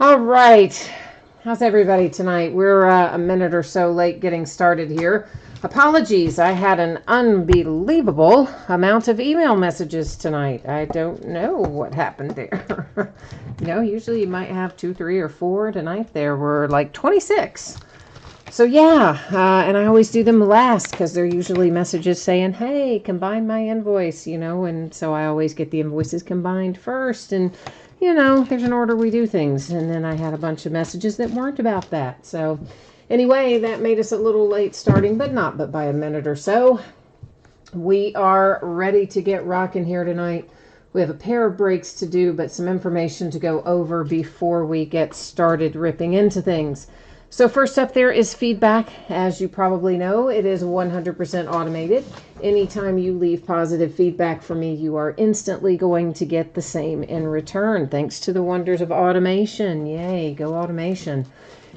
All right. How's everybody tonight? We're a minute or so late getting started here. Apologies, I had an unbelievable amount of email messages tonight. I don't know what happened there. Usually you might have 2, 3, or 4. Tonight there were like 26. So yeah, and I always do them last because they're usually messages saying, hey, combine my invoice, and so I always get the invoices combined first. And there's an order we do things. And then I had a bunch of messages that weren't about that. So anyway, that made us a little late starting, but by a minute or so. We are ready to get rocking here tonight. We have a pair of breaks to do, but some information to go over before we get started ripping into things. So first up there is feedback. As you probably know, it is 100% automated. Anytime you leave positive feedback for me, you are instantly going to get the same in return, thanks to the wonders of automation. Yay, go automation.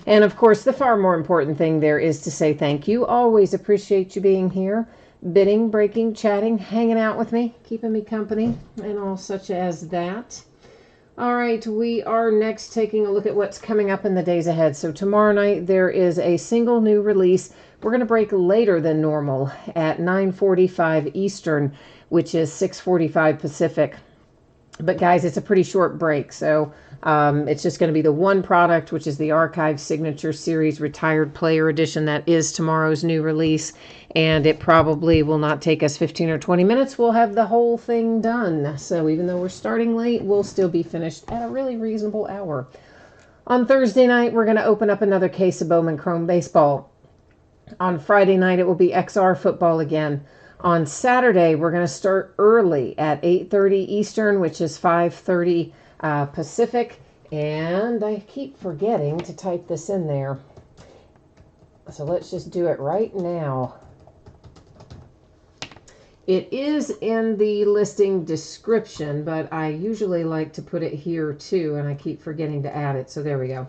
And of course, the far more important thing there is to say thank you. Always appreciate you being here, bidding, breaking, chatting, hanging out with me, keeping me company, and all such as that. All right, we are next taking a look at what's coming up in the days ahead. So tomorrow night there is a single new release. We're going to break later than normal at 9:45 Eastern, which is 6:45 Pacific. But guys, it's a pretty short break, so it's just going to be the one product, which is the Archive Signature Series Retired Player Edition. That is tomorrow's new release, and it probably will not take us 15 or 20 minutes. We'll have the whole thing done. So even though we're starting late, we'll still be finished at a really reasonable hour. On Thursday night, we're going to open up another case of Bowman Chrome Baseball. On Friday night, it will be XR football again. On Saturday, we're going to start early at 8:30 Eastern, which is 5:30 Pacific. And I keep forgetting to type this in there. So let's just do it right now. It is in the listing description, but I usually like to put it here too, and I keep forgetting to add it. So there we go.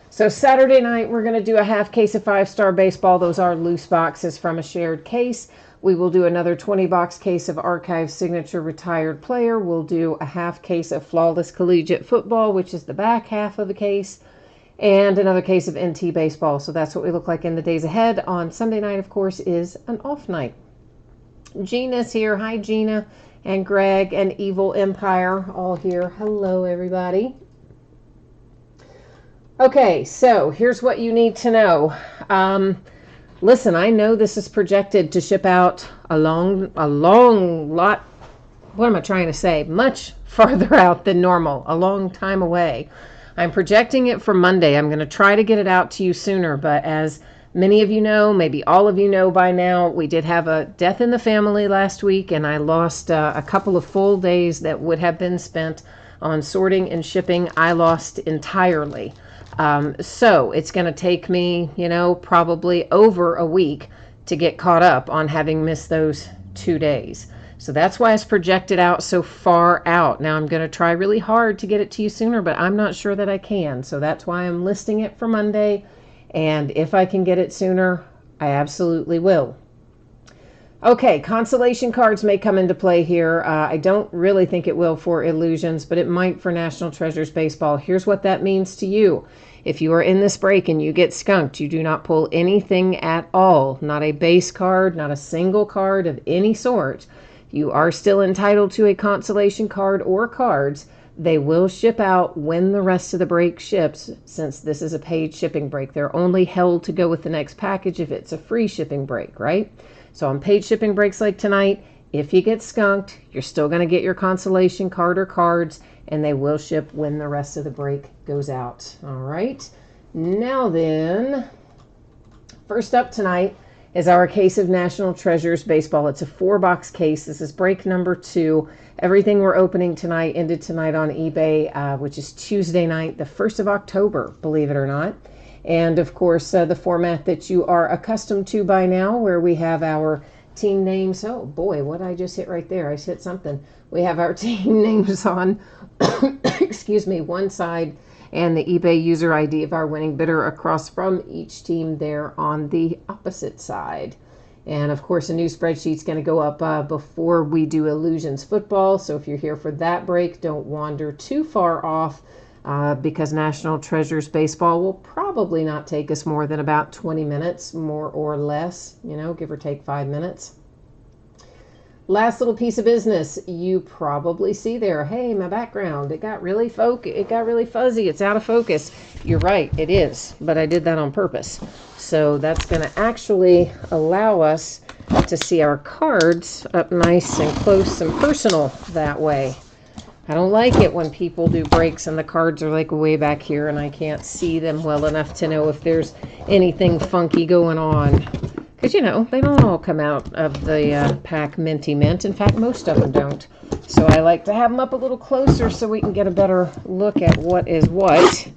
So Saturday night, we're going to do a half case of 5-star baseball. Those are loose boxes from a shared case. We will do another 20-box case of Archive Signature Retired Player. We'll do a half case of Flawless Collegiate Football, which is the back half of the case, and another case of NT Baseball. So that's what we look like in the days ahead. On Sunday night, of course, is an off night. Gina's here. Hi, Gina, and Greg, and Evil Empire, all here. Hello, everybody. Okay, so here's what you need to know. Listen, I know this is projected to ship out a long lot. What am I trying to say? Much farther out than normal, a long time away. I'm projecting it for Monday. I'm going to try to get it out to you sooner, but as many of you know, maybe all of you know by now, we did have a death in the family last week, and I lost a couple of full days that would have been spent on sorting and shipping. I lost entirely. So it's going to take me, probably over a week to get caught up on having missed those 2 days. So that's why it's projected out so far out. Now I'm going to try really hard to get it to you sooner, but I'm not sure that I can. So that's why I'm listing it for Monday. And if I can get it sooner, I absolutely will. Okay, consolation cards may come into play here. I don't really think it will for Illusions, but it might for National Treasures Baseball. Here's what that means to you. If you are in this break and you get skunked, you do not pull anything at all, not a base card, not a single card of any sort. You are still entitled to a consolation card or cards. They will ship out when the rest of the break ships, since this is a paid shipping break. They're only held to go with the next package if it's a free shipping break, right? So on paid shipping breaks like tonight, if you get skunked, you're still going to get your consolation card or cards, and they will ship when the rest of the break goes out. All right. Now then, first up tonight is our case of National Treasures Baseball. It's a 4-box case. This is break number 2. Everything we're opening tonight ended tonight on eBay, which is Tuesday night, the 1st of October, believe it or not. And of course, the format that you are accustomed to by now, where we have our team names. Oh boy, what I just hit right there. I hit something. We have our team names on, excuse me, one side, and the eBay user ID of our winning bidder across from each team there on the opposite side. And of course, a new spreadsheet's going to go up before we do Illusions football. So if you're here for that break, don't wander too far off. because National Treasures Baseball will probably not take us more than about 20 minutes, more or less, give or take 5 minutes. Last little piece of business, you probably see there, hey, my background, it got really fuzzy, it's out of focus. You're right, it is, but I did that on purpose. So that's going to actually allow us to see our cards up nice and close and personal that way. I don't like it when people do breaks and the cards are like way back here and I can't see them well enough to know if there's anything funky going on. Because, they don't all come out of the pack minty mint. In fact, most of them don't. So I like to have them up a little closer so we can get a better look at what is what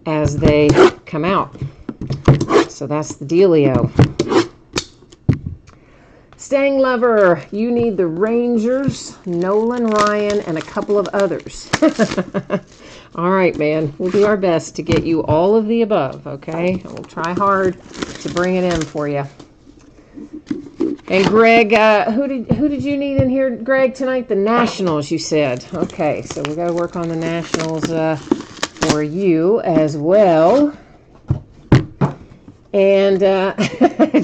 as they come out. So that's the dealio. Staying lever, you need the Rangers, Nolan Ryan, and a couple of others. All right, man. We'll do our best to get you all of the above, okay? We'll try hard to bring it in for you. And Greg, who did you need in here, Greg, tonight? The Nationals, you said. Okay, so we got to work on the Nationals for you as well. And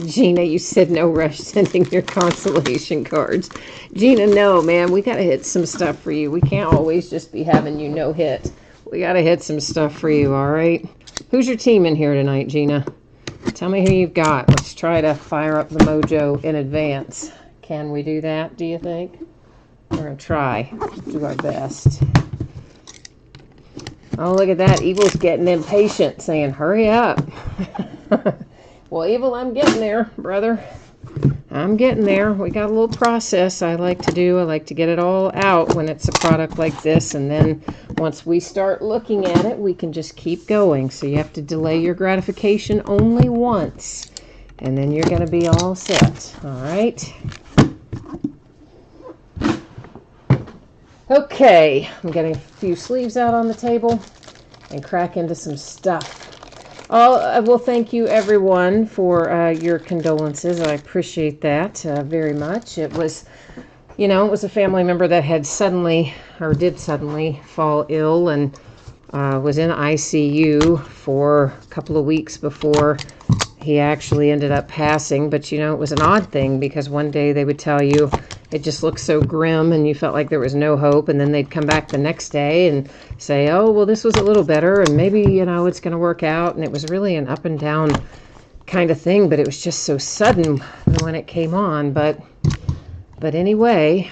Gina, you said no rush sending your consolation cards. Gina, no, man, we got to hit some stuff for you. We can't always just be having you no hit. We got to hit some stuff for you, all right? Who's your team in here tonight, Gina? Tell me who you've got. Let's try to fire up the mojo in advance. Can we do that, do you think? We're going to try. Do our best. Oh, look at that. Evil's getting impatient, saying, hurry up. Well, Evil, I'm getting there, brother. I'm getting there. We got a little process I like to do. I like to get it all out when it's a product like this. And then once we start looking at it, we can just keep going. So you have to delay your gratification only once. And then you're going to be all set. All right. Okay. I'm getting a few sleeves out on the table and crack into some stuff. Well, thank you, everyone, for your condolences. I appreciate that very much. It was, it was a family member that did suddenly fall ill and was in ICU for a couple of weeks before he actually ended up passing. But, it was an odd thing because one day they would tell you it just looked so grim and you felt like there was no hope. And then they'd come back the next day and say, oh, well, this was a little better and maybe, it's going to work out. And it was really an up and down kind of thing, but it was just so sudden when it came on. But anyway,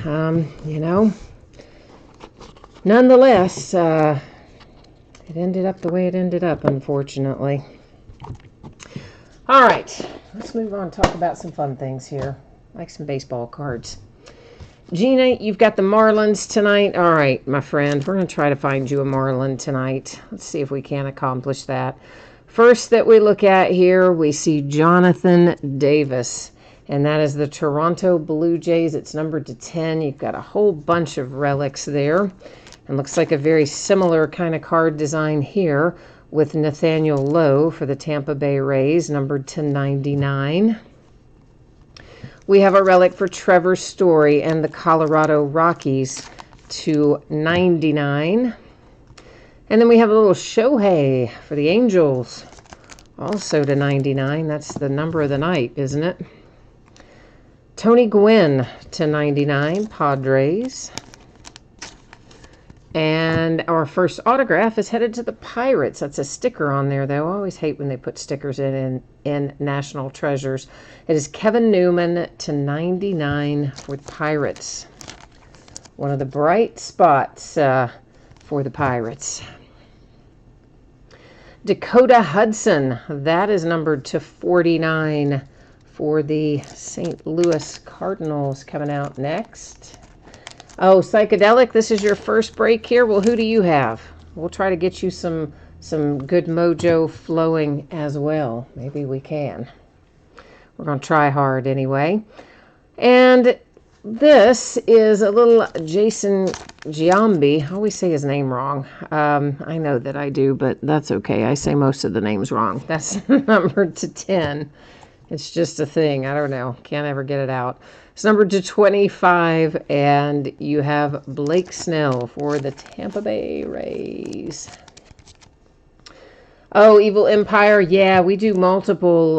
nonetheless, it ended up the way it ended up, unfortunately. All right, let's move on and talk about some fun things here, like some baseball cards. Gina, you've got the Marlins tonight. All right, my friend, we're going to try to find you a Marlin tonight. Let's see if we can accomplish that. First that we look at here, we see Jonathan Davis, and that is the Toronto Blue Jays. It's numbered to 10. You've got a whole bunch of relics there, and looks like a very similar kind of card design here with Nathaniel Lowe for the Tampa Bay Rays, numbered to 99. We have a relic for Trevor Story and the Colorado Rockies to 99. And then we have a little Shohei for the Angels, also to 99. That's the number of the night, isn't it? Tony Gwynn to 99, Padres. And our first autograph is headed to the Pirates. That's a sticker on there, though. I always hate when they put stickers in National Treasures. It is Kevin Newman to 99 for the Pirates. One of the bright spots for the Pirates. Dakota Hudson. That is numbered to 49 for the St. Louis Cardinals, coming out next. Oh, Psychedelic, this is your first break here. Well, who do you have? We'll try to get you some good mojo flowing as well. Maybe we can. We're going to try hard anyway. And this is a little Jason Giambi. I always say his name wrong. I know that I do, but that's okay. I say most of the names wrong. That's numbered to 10. It's just a thing. I don't know. Can't ever get it out. It's numbered to 25, and you have Blake Snell for the Tampa Bay Rays. Oh, Evil Empire. Yeah, we do multiple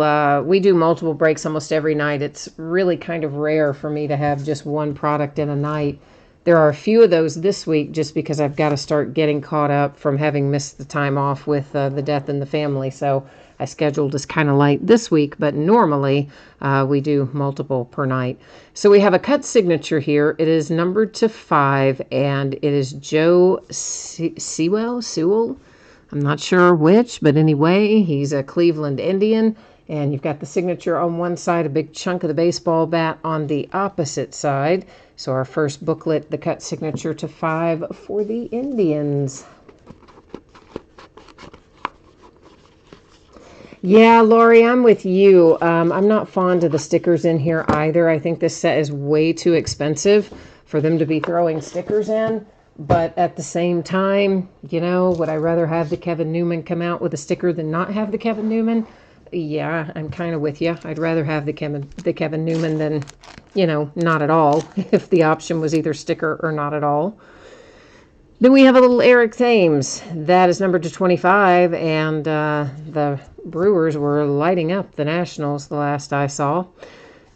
breaks almost every night. It's really kind of rare for me to have just one product in a night. There are a few of those this week just because I've got to start getting caught up from having missed the time off with the death in the family. So I scheduled as kind of light this week, but normally we do multiple per night. So we have a cut signature here. It is numbered to 5, and it is Joe Sewell. I'm not sure which, but anyway, he's a Cleveland Indian. And you've got the signature on one side, a big chunk of the baseball bat on the opposite side. So our first booklet, the cut signature to 5 for the Indians. Yeah, Lori, I'm with you. I'm not fond of the stickers in here either. I think this set is way too expensive for them to be throwing stickers in. But at the same time, would I rather have the Kevin Newman come out with a sticker than not have the Kevin Newman? Yeah, I'm kind of with you. I'd rather have the Kevin Newman than, not at all, if the option was either sticker or not at all. Then we have a little Eric Thames. That is numbered to 25, and the Brewers were lighting up the Nationals the last I saw.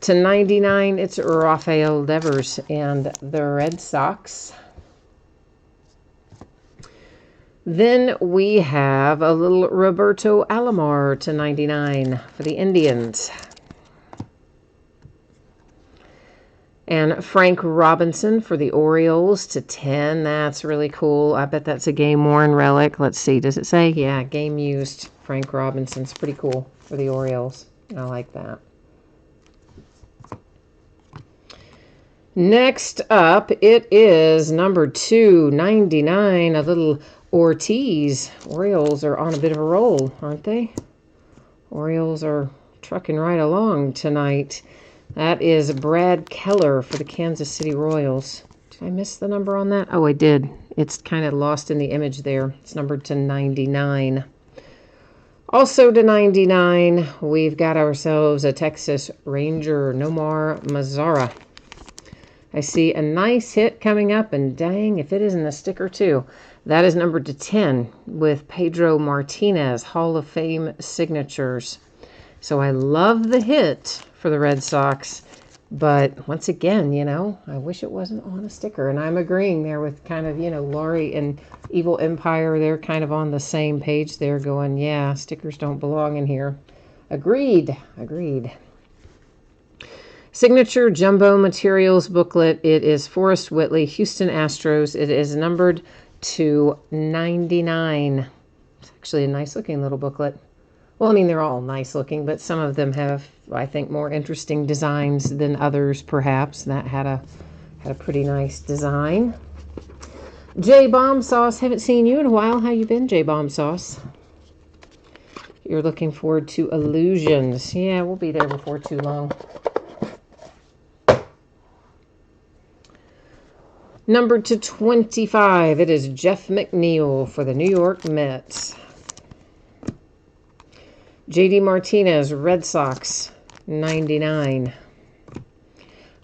To 99, it's Rafael Devers and the Red Sox. Then we have a little Roberto Alomar to 99 for the Indians. And Frank Robinson for the Orioles to 10. That's really cool. I bet that's a game-worn relic. Let's see. Does it say? Yeah, game-used Frank Robinson's pretty cool for the Orioles. I like that. Next up, it is number 299, a little Ortiz. Orioles are on a bit of a roll, aren't they? Orioles are trucking right along tonight. That is Brad Keller for the Kansas City Royals. Did I miss the number on that? Oh, I did. It's kind of lost in the image there. It's numbered to 99. Also to 99, we've got ourselves a Texas Ranger, Nomar Mazara. I see a nice hit coming up, and dang, if it isn't a sticker too. That is numbered to 10 with Pedro Martinez, Hall of Fame signatures. So I love the hit for the Red Sox, but once again, I wish it wasn't on a sticker. And I'm agreeing there with kind of, Laurie and Evil Empire. They're kind of on the same page there going, yeah, stickers don't belong in here. Agreed. Signature Jumbo Materials booklet. It is Forrest Whitley, Houston Astros. It is numbered to 99. It's actually a nice looking little booklet. Well, I mean, they're all nice looking, but some of them have, I think, more interesting designs than others, perhaps. That had a pretty nice design. J Bomb Sauce. Haven't seen you in a while. How you been, J Bomb Sauce? You're looking forward to Illusions. Yeah, we'll be there before too long. Number to 25, it is Jeff McNeil for the New York Mets. JD Martinez, Red Sox, 99.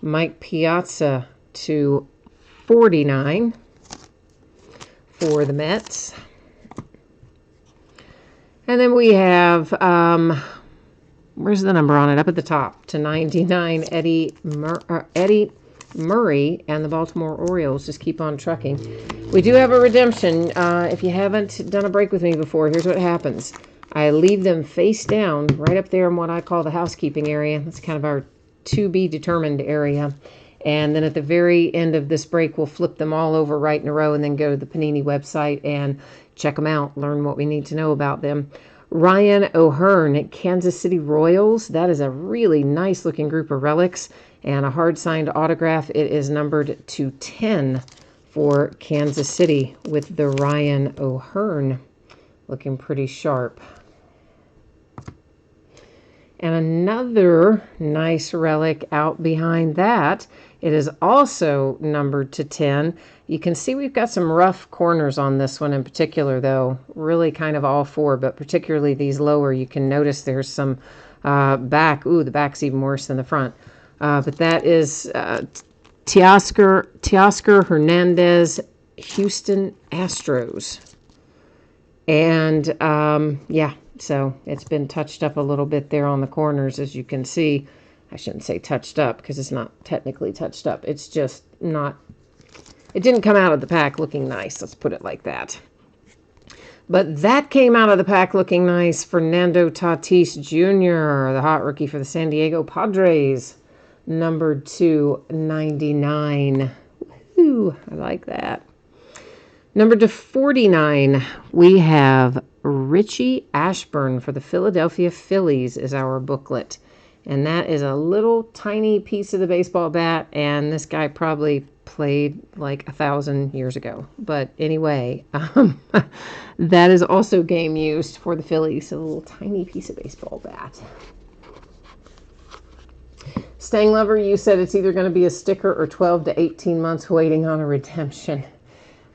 Mike Piazza to 49 for the Mets. And then we have, where's the number on it? Up at the top, to 99, Eddie Murray and the Baltimore Orioles. Just keep on trucking. We do have a redemption. If you haven't done a break with me before, here's what happens. I leave them face down right up there in what I call the housekeeping area. That's kind of our to be determined area. And then at the very end of this break, we'll flip them all over right in a row and then go to the Panini website and check them out, learn what we need to know about them. Ryan O'Hearn at Kansas City Royals. That is a really nice looking group of relics and a hard signed autograph. It is numbered to 10 for Kansas City with the Ryan O'Hearn. Looking pretty sharp. And another nice relic out behind that. It is also numbered to 10. You can see we've got some rough corners on this one in particular, though. Really kind of all four, but particularly these lower. You can notice there's some back. Ooh, the back's even worse than the front. But that is Teoscar Hernandez, Houston Astros. And yeah, so it's been touched up a little bit there on the corners, as you can see. I shouldn't say touched up because it's not technically touched up. It's just not, it didn't come out of the pack looking nice. Let's put it like that. But that came out of the pack looking nice. Fernando Tatis Jr., the hot rookie for the San Diego Padres, numbered to 99. Woohoo, I like that. Number to 49, we have Richie Ashburn for the Philadelphia Phillies is our booklet. And that is a little tiny piece of the baseball bat, and this guy probably played like 1,000 years ago. But anyway, that is also game used for the Phillies, a little tiny piece of baseball bat. Stang Lover, you said it's either going to be a sticker or 12 to 18 months waiting on a redemption.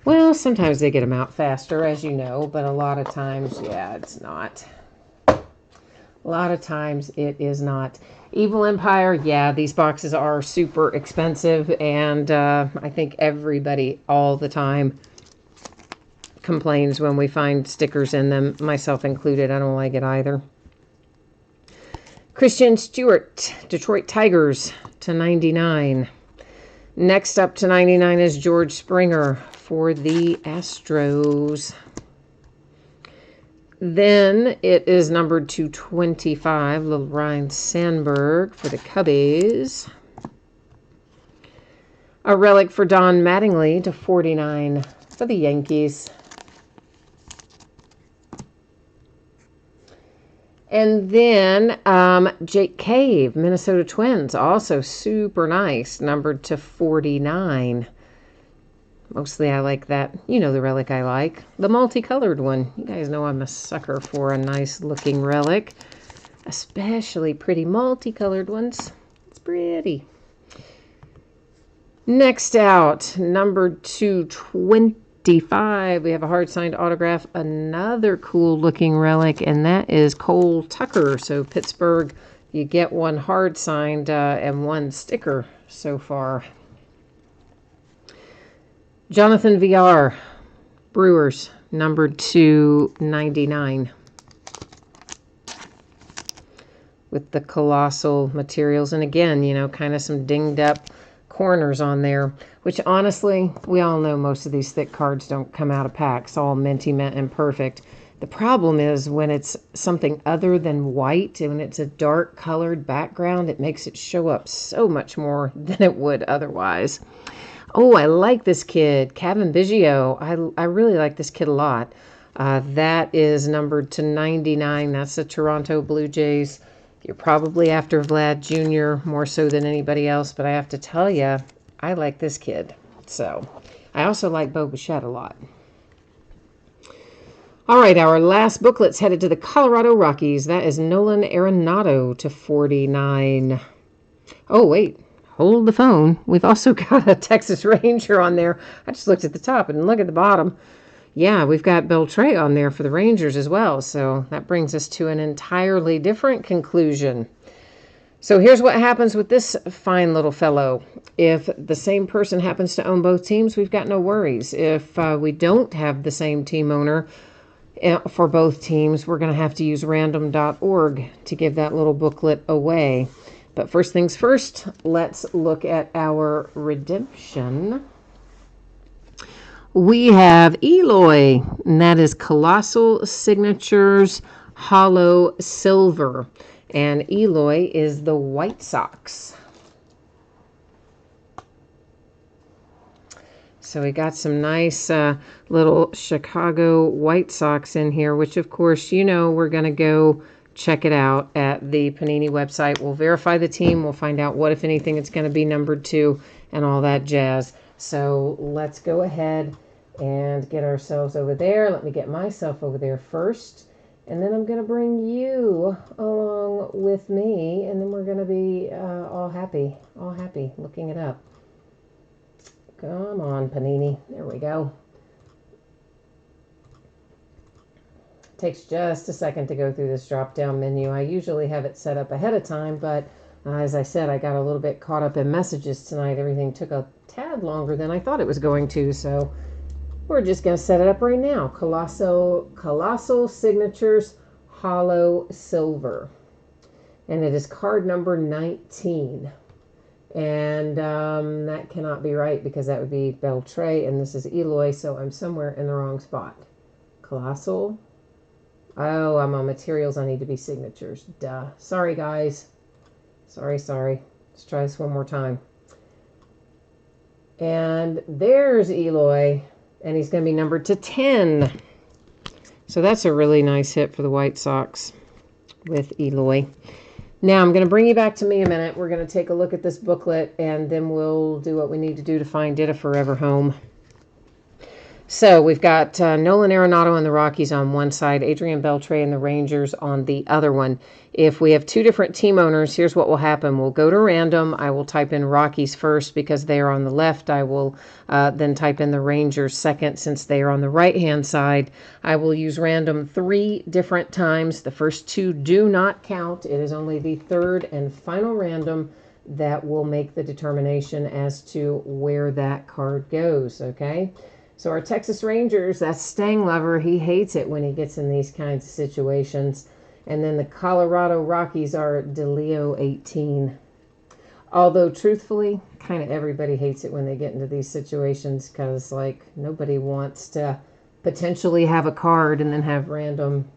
Well, sometimes they get them out faster, as you know, but a lot of times, yeah, it's not. A lot of times it is not. Evil Empire, yeah, these boxes are super expensive, and I think everybody all the time complains when we find stickers in them, myself included. I don't like it either. Christian Stewart, Detroit Tigers to 99. Next up to 99 is George Springer for the Astros. Then it is numbered to 25, little Ryan Sandberg for the Cubbies. A relic for Don Mattingly to 49 for the Yankees. And then Jake Cave, Minnesota Twins, also super nice, numbered to 49. Mostly I like that. You know the relic I like. The multicolored one. You guys know I'm a sucker for a nice looking relic. Especially pretty multicolored ones. It's pretty. Next out, number 225. We have a hard signed autograph. Another cool looking relic, and that is Cole Tucker. So Pittsburgh, you get one hard signed and one sticker so far. Jonathan VR, Brewers, numbered to 99. With the colossal materials. And again, you know, kind of some dinged up corners on there. Which honestly, we all know most of these thick cards don't come out of packs. All minty mint and perfect. The problem is when it's something other than white and when it's a dark colored background, it makes it show up so much more than it would otherwise. Oh, I like this kid, Kevin Biggio. I really like this kid a lot. That is numbered to 99. That's the Toronto Blue Jays. You're probably after Vlad Jr. more so than anybody else, but I have to tell you, I like this kid. So, I also like Bo Bichette a lot. All right, our last booklet's headed to the Colorado Rockies. That is Nolan Arenado to 49. Oh, wait. Hold the phone. We've also got a Texas Ranger on there. I just looked at the top and look at the bottom. Yeah, we've got Beltre on there for the Rangers as well. So that brings us to an entirely different conclusion. So here's what happens with this fine little fellow. If the same person happens to own both teams, we've got no worries. If we don't have the same team owner for both teams, we're going to have to use random.org to give that little booklet away. But first things first, let's look at our redemption. We have Eloy, and that is Colossal Signatures Hollow Silver. And Eloy is the White Sox. So we got some nice little Chicago White Sox in here, which of course, you know, we're going to go check it out at the Panini website. We'll verify the team. We'll find out what, if anything, it's going to be numbered to and all that jazz. So let's go ahead and get ourselves over there. Let me get myself over there first. And then I'm going to bring you along with me. And then we're going to be all happy looking it up. Come on, Panini. There we go. Takes just a second to go through this drop-down menu. I usually have it set up ahead of time, but as I said, I got a little bit caught up in messages tonight. Everything took a tad longer than I thought it was going to, so We're just going to set it up right now. Colossal Signatures Hollow Silver. And it is card number 19. And that cannot be right because that would be Beltray, and this is Eloy, so I'm somewhere in the wrong spot. Colossal. Oh, I'm on materials. I need to be signatures. Duh. Sorry, guys. Sorry. Let's try this one more time. And there's Eloy, and he's going to be numbered to 10. So that's a really nice hit for the White Sox with Eloy. Now, I'm going to bring you back to me a minute. We're going to take a look at this booklet, and then we'll do what we need to do to find It a Forever Home. So we've got Nolan Arenado and the Rockies on one side, Adrian Beltre and the Rangers on the other one. If we have two different team owners, here's what will happen. We'll go to random. I will type in Rockies first because they are on the left. I will then type in the Rangers second since they are on the right-hand side. I will use random 3 different times. The first 2 do not count. It is only the third and final random that will make the determination as to where that card goes, okay? So our Texas Rangers, that's Stang Lover. He hates it when he gets in these kinds of situations. And then the Colorado Rockies are DeLeo 18. Although, truthfully, kind of everybody hates it when they get into these situations because, like, nobody wants to potentially have a card and then have random,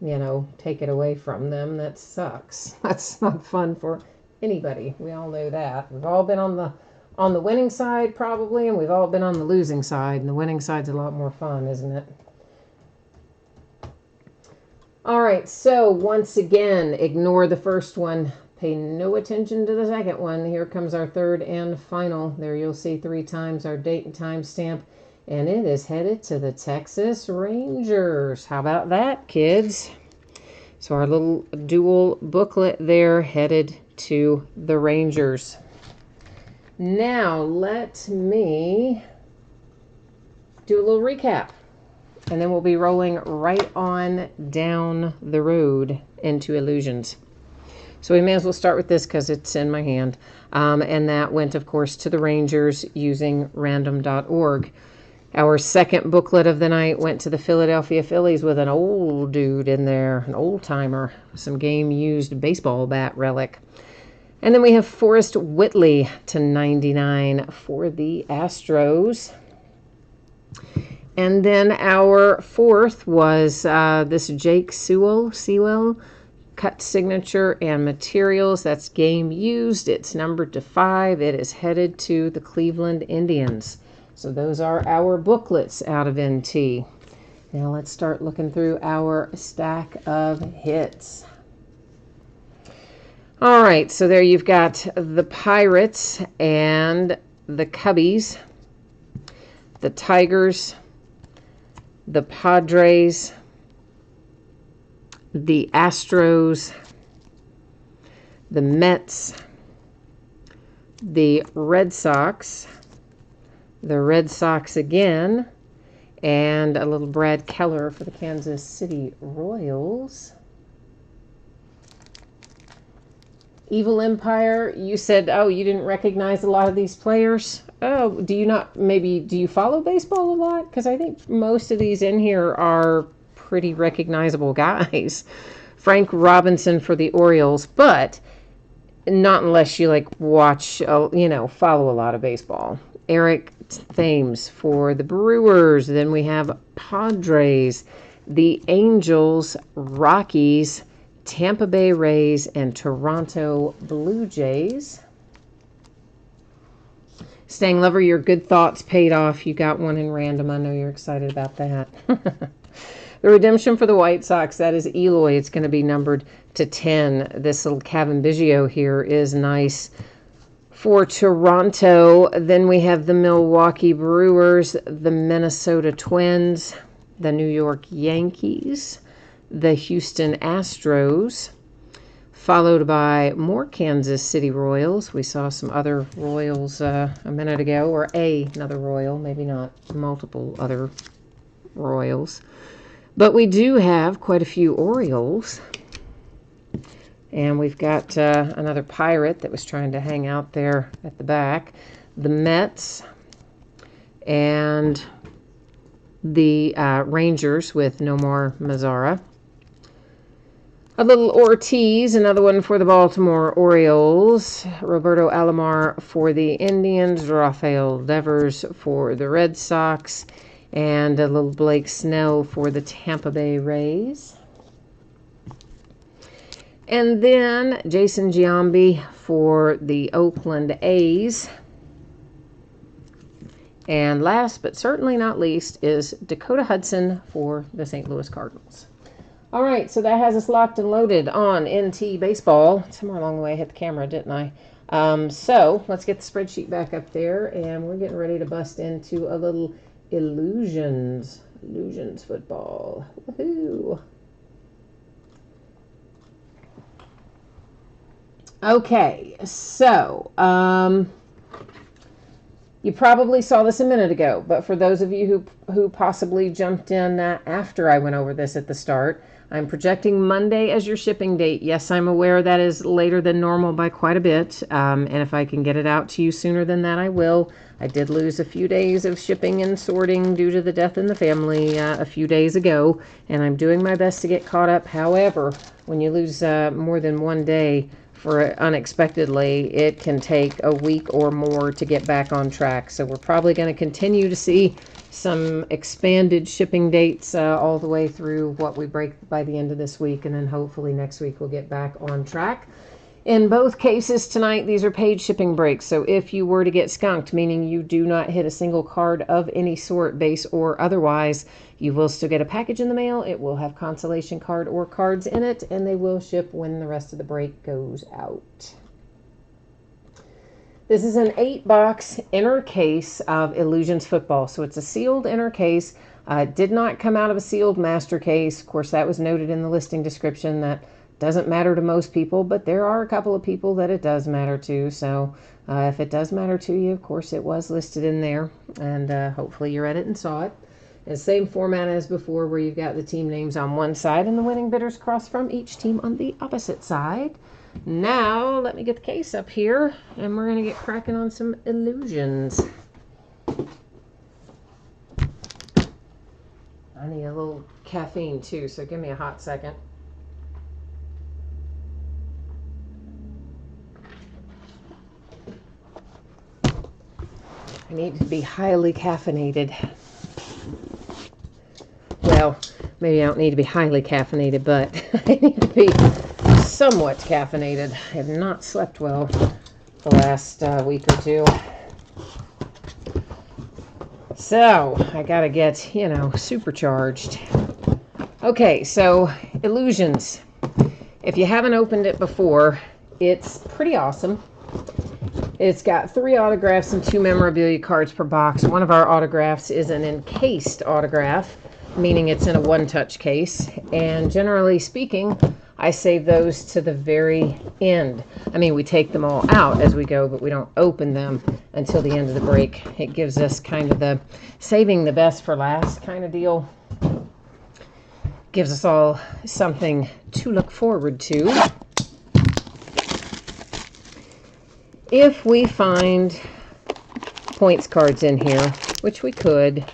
take it away from them. That sucks. That's not fun for anybody. We all know that. We've all been on the winning side, probably, and we've all been on the losing side, and the winning side's a lot more fun, isn't it? All right, so once again, ignore the first one. Pay no attention to the second one. Here comes our third and final. There you'll see 3 times our date and time stamp, and it is headed to the Texas Rangers. How about that, kids? So our little dual booklet there headed to the Rangers. Now, let me do a little recap, and then we'll be rolling right on down the road into Illusions. So we may as well start with this because it's in my hand. And that went, of course, to the Rangers using random.org. Our second booklet of the night went to the Philadelphia Phillies with an old dude in there, an old-timer, some game-used baseball bat relic. And then we have Forrest Whitley to 99 for the Astros. And then our fourth was this Jake Sewell, cut signature and materials. That's game used. It's numbered to 5. It is headed to the Cleveland Indians. So those are our booklets out of NT. Now let's start looking through our stack of hits. All right, so there you've got the Pirates and the Cubbies, the Tigers, the Padres, the Astros, the Mets, the Red Sox again, and a little Brad Keller for the Kansas City Royals. Evil Empire, you said, you didn't recognize a lot of these players. Oh, do you follow baseball a lot? Because I think most of these in here are pretty recognizable guys. Frank Robinson for the Orioles, but not unless you watch, follow a lot of baseball. Eric Thames for the Brewers. Then we have Padres, the Angels, Rockies, Tampa Bay Rays, and Toronto Blue Jays. Stang Lover, your good thoughts paid off. You got one in random. I know you're excited about that. The redemption for the White Sox, that is Eloy. It's going to be numbered to 10. This little Kevin Biggio here is nice. For Toronto, then we have the Milwaukee Brewers, the Minnesota Twins, the New York Yankees, the Houston Astros, followed by more Kansas City Royals. We saw some other Royals a minute ago, or another Royal, maybe not multiple other Royals. But we do have quite a few Orioles. And we've got another Pirate that was trying to hang out there at the back. The Mets and the Rangers with Nomar Mazara. A little Ortiz, another one for the Baltimore Orioles. Roberto Alomar for the Indians. Rafael Devers for the Red Sox. And a little Blake Snell for the Tampa Bay Rays. And then Jason Giambi for the Oakland A's. And last but certainly not least is Dakota Hudson for the St. Louis Cardinals. All right, so that has us locked and loaded on NT Baseball. Somewhere along the way I hit the camera, didn't I? So let's get the spreadsheet back up there, and we're getting ready to bust into a little Illusions football. Woohoo! Okay, so you probably saw this a minute ago, but for those of you who possibly jumped in after I went over this at the start, I'm projecting Monday as your shipping date. Yes, I'm aware that is later than normal by quite a bit, and if I can get it out to you sooner than that, I will. I did lose a few days of shipping and sorting due to the death in the family a few days ago, and I'm doing my best to get caught up. However, when you lose more than one day unexpectedly, it can take a week or more to get back on track. So we're probably going to continue to see some expanded shipping dates all the way through what we break by the end of this week, and then hopefully next week we'll get back on track. In both cases tonight, these are paid shipping breaks. So if you were to get skunked, meaning you do not hit a single card of any sort, base or otherwise, you will still get a package in the mail. It will have consolation card or cards in it, and they will ship when the rest of the break goes out. This is an 8-box inner case of Illusions football. So it's a sealed inner case. Did not come out of a sealed master case. Of course, that was noted in the listing description. That doesn't matter to most people, but there are a couple of people that it does matter to. So if it does matter to you, of course, it was listed in there. And hopefully you read it and saw it. And same format as before, where you've got the team names on one side and the winning bidders crossed from each team on the opposite side. Now, let me get the case up here, and we're going to get cracking on some Illusions. I need a little caffeine, too, so give me a hot second. I need to be highly caffeinated. Well, maybe I don't need to be highly caffeinated, but I need to be somewhat caffeinated. I have not slept well the last week or two. So, I gotta get, supercharged. Okay, so, Illusions. If you haven't opened it before, it's pretty awesome. It's got 3 autographs and 2 memorabilia cards per box. One of our autographs is an encased autograph, meaning it's in a one-touch case. And generally speaking, I save those to the very end. I mean, we take them all out as we go, but we don't open them until the end of the break. It gives us kind of the saving the best for last kind of deal. Gives us all something to look forward to. If we find points cards in here, which we could,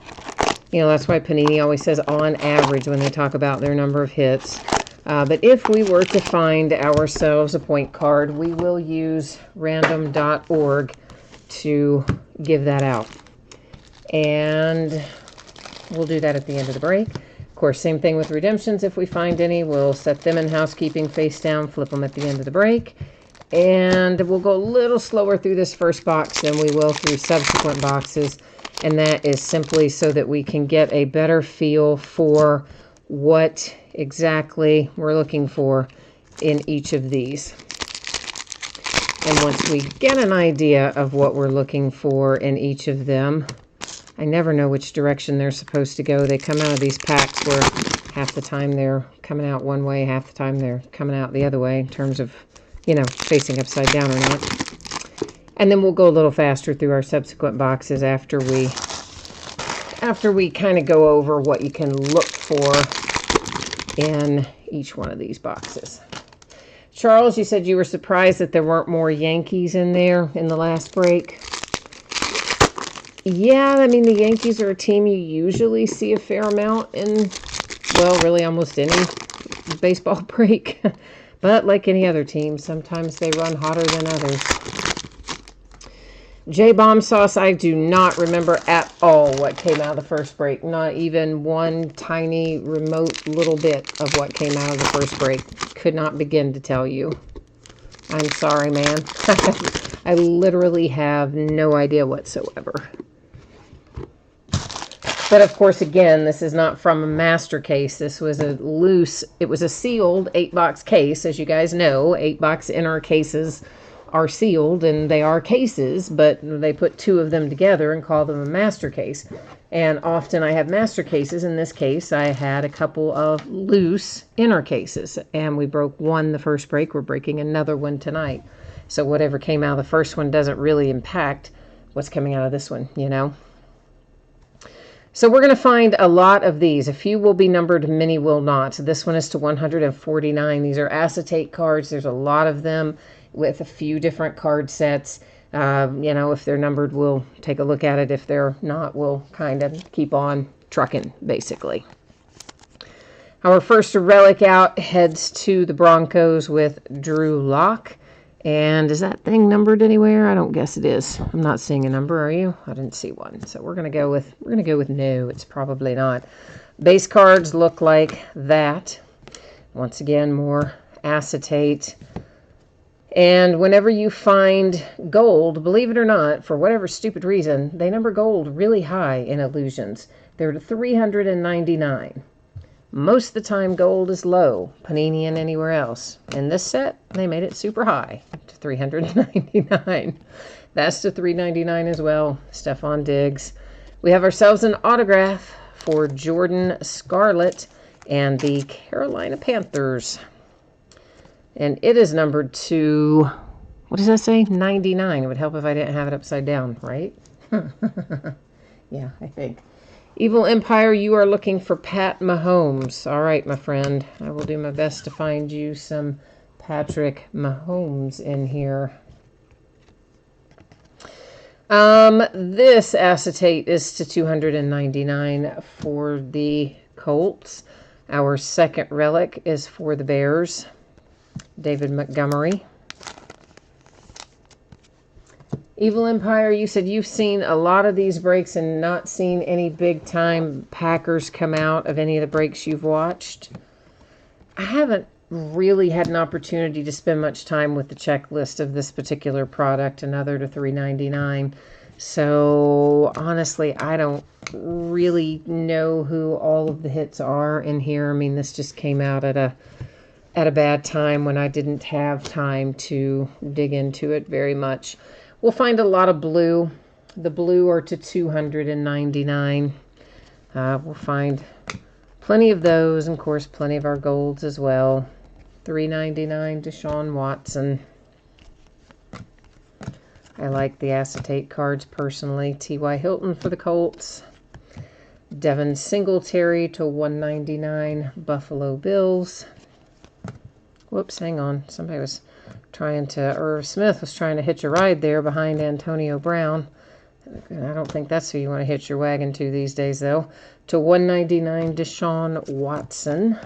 that's why Panini always says on average when they talk about their number of hits. But if we were to find ourselves a point card, we will use random.org to give that out. And we'll do that at the end of the break. Of course, same thing with redemptions. If we find any, we'll set them in housekeeping face down, flip them at the end of the break. And we'll go a little slower through this first box than we will through subsequent boxes. And that is simply so that we can get a better feel for what exactly we're looking for in each of these. And once we get an idea of what we're looking for in each of them, I never know which direction they're supposed to go. They come out of these packs where half the time they're coming out one way, half the time they're coming out the other way in terms of, facing upside down or not. And then we'll go a little faster through our subsequent boxes after we kind of go over what you can look for in each one of these boxes. Charles, you said you were surprised that there weren't more Yankees in there in the last break. Yeah, I mean, the Yankees are a team you usually see a fair amount in, well, really almost any baseball break. But like any other team, sometimes they run hotter than others. J-Bomb Sauce, I do not remember at all what came out of the first break. Not even one tiny remote little bit of what came out of the first break. Could not begin to tell you. I'm sorry, man. I literally have no idea whatsoever. But of course, again, this is not from a master case. This was a loose, it was a sealed 8-box case. As you guys know, 8-box inner cases are sealed and they are cases, but they put 2 of them together and call them a master case. And often I have master cases. In this case, I had a couple of loose inner cases, and we broke one the first break. We're breaking another one tonight. So whatever came out of the first one doesn't really impact what's coming out of this one, you know? So we're going to find a lot of these. A few will be numbered, many will not. This one is to 149. These are acetate cards. There's a lot of them with a few different card sets. You know, if they're numbered, we'll take a look at it. If they're not, we'll kind of keep on trucking, basically. Our first relic out heads to the Broncos with Drew Lock. And is that thing numbered anywhere? I don't guess it is. I'm not seeing a number, are you? I didn't see one. So we're gonna go with no, it's probably not. Base cards look like that. Once again, more acetate. And whenever you find gold, believe it or not, for whatever stupid reason, they number gold really high in Illusions. They're to 399. Most of the time, gold is low, Panini and anywhere else. In this set, they made it super high to 399. That's to 399 as well. Stephon Diggs. We have ourselves an autograph for Jordan Scarlett and the Carolina Panthers. And it is numbered to, what does that say? 99. It would help if I didn't have it upside down, right? Yeah, I think. Evil Empire, you are looking for Pat Mahomes. All right, my friend. I will do my best to find you some Patrick Mahomes in here. This acetate is to 299 for the Colts. Our second relic is for the Bears. David Montgomery. Evil Empire, you said you've seen a lot of these breaks and not seen any big-time Packers come out of any of the breaks you've watched. I haven't really had an opportunity to spend much time with the checklist of this particular product, another to $3.99. So, honestly, I don't really know who all of the hits are in here. I mean, this just came out at a bad time when I didn't have time to dig into it very much. We'll find a lot of blue. The blue are to 299. We'll find plenty of those, and of course, plenty of our golds as well. $3.99 Deshaun Watson. I like the acetate cards personally. T.Y. Hilton for the Colts. Devin Singletary to $1.99 Buffalo Bills. Whoops, hang on. Somebody was trying to, Irv Smith was trying to hitch a ride there behind Antonio Brown. I don't think that's who you want to hitch your wagon to these days, though. To $1.99 Deshaun Watson.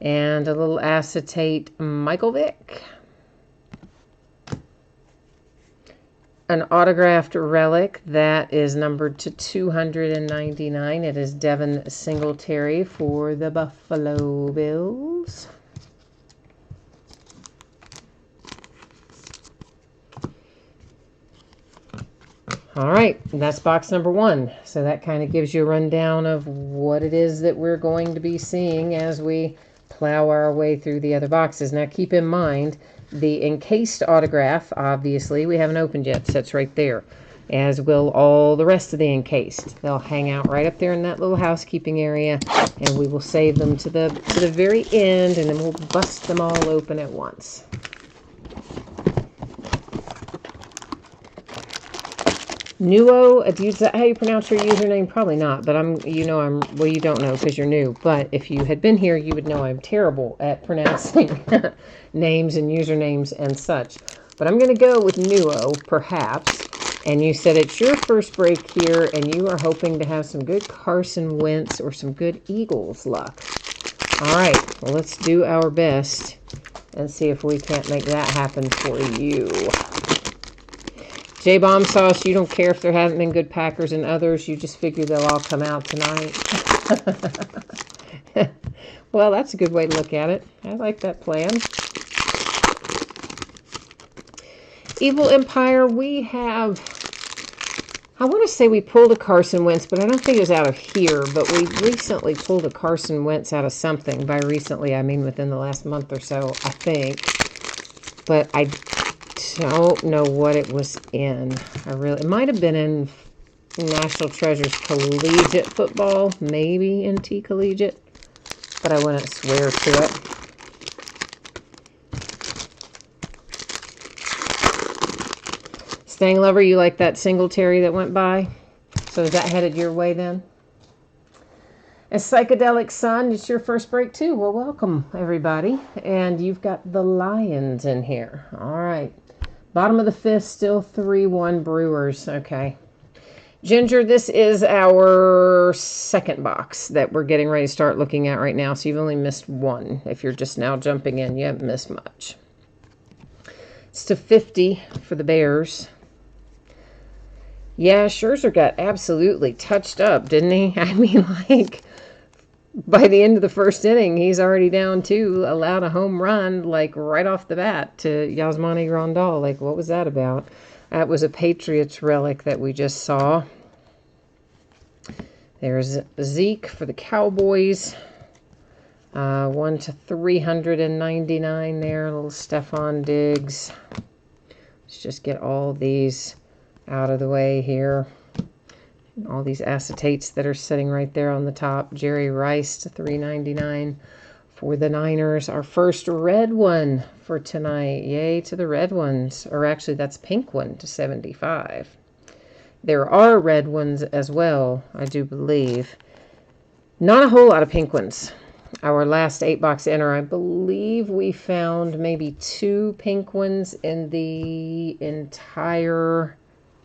And a little acetate Michael Vick. An autographed relic that is numbered to 299. It is Devin Singletary for the Buffalo Bills. All right, that's box number 1. So that kind of gives you a rundown of what it is that we're going to be seeing as we plow our way through the other boxes. Now keep in mind, the encased autograph, obviously, we haven't opened yet, so it's right there, as will all the rest of the encased. They'll hang out right up there in that little housekeeping area, and we will save them to the very end, and then we'll bust them all open at once. Nuo, is that how you pronounce your username? Probably not, but well, you don't know because you're new. But if you had been here, you would know I'm terrible at pronouncing names and usernames and such. But I'm going to go with Nuo, perhaps. And you said it's your first break here, and you are hoping to have some good Carson Wentz or some good Eagles luck. All right, well, let's do our best and see if we can't make that happen for you. J-Bomb Sauce, you don't care if there haven't been good Packers and others. You just figure they'll all come out tonight. Well, that's a good way to look at it. I like that plan. Evil Empire, we have, I want to say we pulled a Carson Wentz, but I don't think it was out of here. But we recently pulled a Carson Wentz out of something. By recently, I mean within the last month or so, I think. But I don't know what it was in. It might have been in National Treasures Collegiate Football, maybe NT Collegiate, but I wouldn't swear to it. Stang Lover, you like that Singletary that went by? So is that headed your way then? And Psychedelic Sun, it's your first break too. Well, welcome everybody. And you've got the Lions in here. All right. Bottom of the fifth, still 3-1 Brewers. Okay. Ginger, this is our second box that we're getting ready to start looking at right now. So you've only missed one. If you're just now jumping in, you haven't missed much. It's to 50 for the Bears. Yeah, Scherzer got absolutely touched up, didn't he? I mean, like, by the end of the first inning, he's already down 2, allowed a home run, like, right off the bat to Yasmani Grandal. Like, what was that about? That was a Patriots relic that we just saw. There's Zeke for the Cowboys. 1 to 399 there, little Stephon Diggs. Let's just get all these out of the way here. All these acetates that are sitting right there on the top. Jerry Rice to 399 for the Niners. Our first red one for tonight. Yay to the red ones. Or actually, that's pink one to 75. There are red ones as well, I do believe. Not a whole lot of pink ones. Our last 8-box enter, I believe we found maybe 2 pink ones in the entire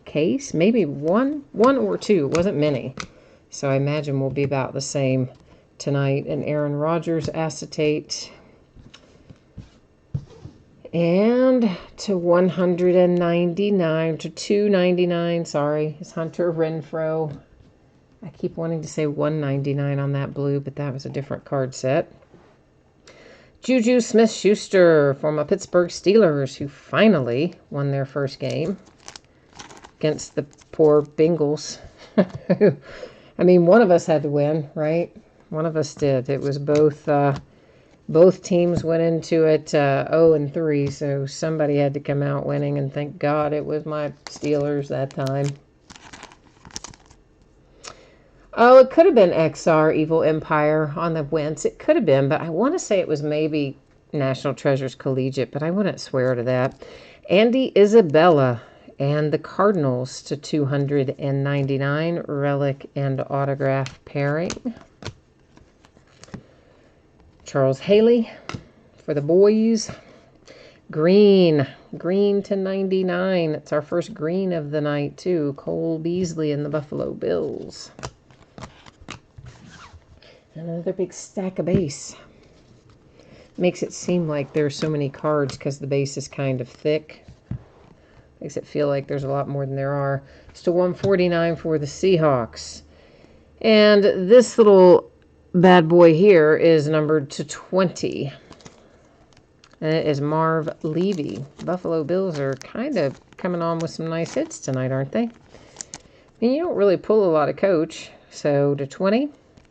case. Maybe one or 2. It wasn't many. So I imagine we'll be about the same tonight. And Aaron Rodgers acetate. And to 199, to 299, sorry, is Hunter Renfrow. I keep wanting to say 199 on that blue, but that was a different card set. Juju Smith-Schuster from the Pittsburgh Steelers, who finally won their first game against the poor Bengals. I mean, one of us had to win, right? One of us did. It was both teams went into it 0-3, so somebody had to come out winning, and thank God it was my Steelers that time. Oh, it could have been XR Evil Empire on the Wentz. It could have been, but I want to say it was maybe National Treasures Collegiate, but I wouldn't swear to that. Andy Isabella and the Cardinals to 299, relic and autograph pairing. Charles Haley for the boys. Green to 99. It's our first green of the night, too. Cole Beasley and the Buffalo Bills. Another big stack of base. Makes it seem like there's so many cards because the base is kind of thick. Makes it feel like there's a lot more than there are. It's to 149 for the Seahawks. And this little bad boy here is numbered to 20. And it is Marv Levy. Buffalo Bills are kind of coming on with some nice hits tonight, aren't they? I mean, you don't really pull a lot of coach. So to 20.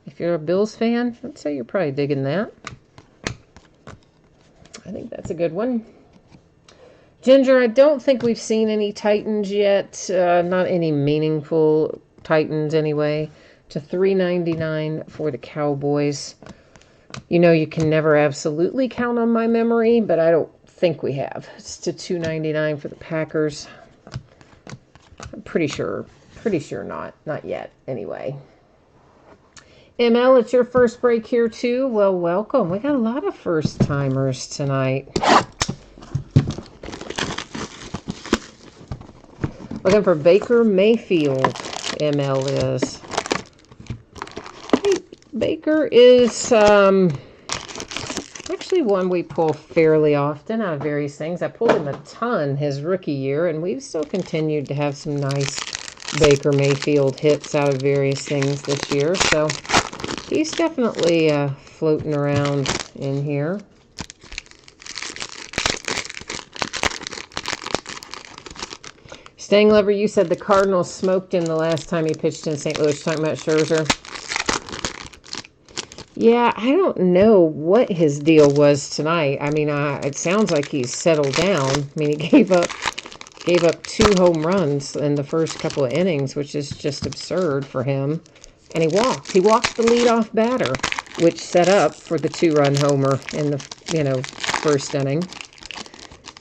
If you're a Bills fan, I'd say you're probably digging that. I think that's a good one. Ginger, I don't think we've seen any Titans yet. Not any meaningful Titans anyway. To $3.99 for the Cowboys. You know you can never absolutely count on my memory, but I don't think we have. It's to $2.99 for the Packers. I'm pretty sure not. Not yet, anyway. ML, it's your first break here, too. Well, welcome. We got a lot of first-timers tonight. Looking for Baker Mayfield. ML is. Hey, Baker is actually one we pull fairly often out of various things. I pulled him a ton his rookie year, and we've still continued to have some nice Baker Mayfield hits out of various things this year. So he's definitely floating around in here. Staying Lover, you said the Cardinals smoked him the last time he pitched in St. Louis. You're talking about Scherzer. Yeah, I don't know what his deal was tonight. I mean, it sounds like he's settled down. I mean, he gave up 2 home runs in the first couple of innings, which is just absurd for him. And he walked. He walked the leadoff batter, which set up for the 2-run homer in the first inning.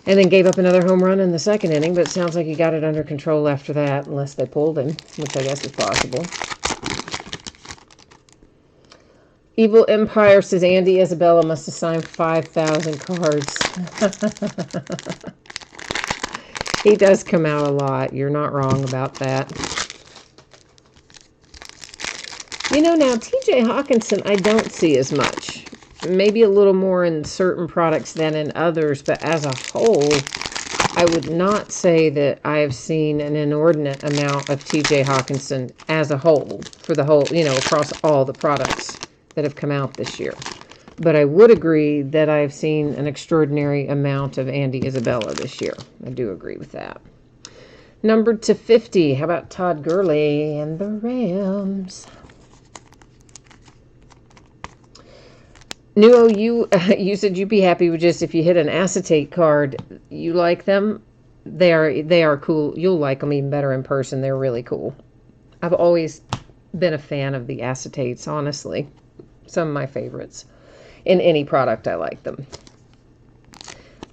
And then gave up another home run in the second inning, but it sounds like he got it under control after that, unless they pulled him, which I guess is possible. Evil Empire says Andy Isabella must have signed 5,000 cards. He does come out a lot. You're not wrong about that. Now, TJ Hawkinson, I don't see as much. Maybe a little more in certain products than in others, but as a whole, I would not say that I have seen an inordinate amount of TJ Hawkinson as a whole, for the whole, across all the products that have come out this year. But I would agree that I've seen an extraordinary amount of Andy Isabella this year. I do agree with that. Numbered to 50, how about Todd Gurley and the Rams? Nuo, you said you'd be happy with just if you hit an acetate card. You like them? They are cool. You'll like them even better in person. They're really cool. I've always been a fan of the acetates, honestly. Some of my favorites. In any product, I like them.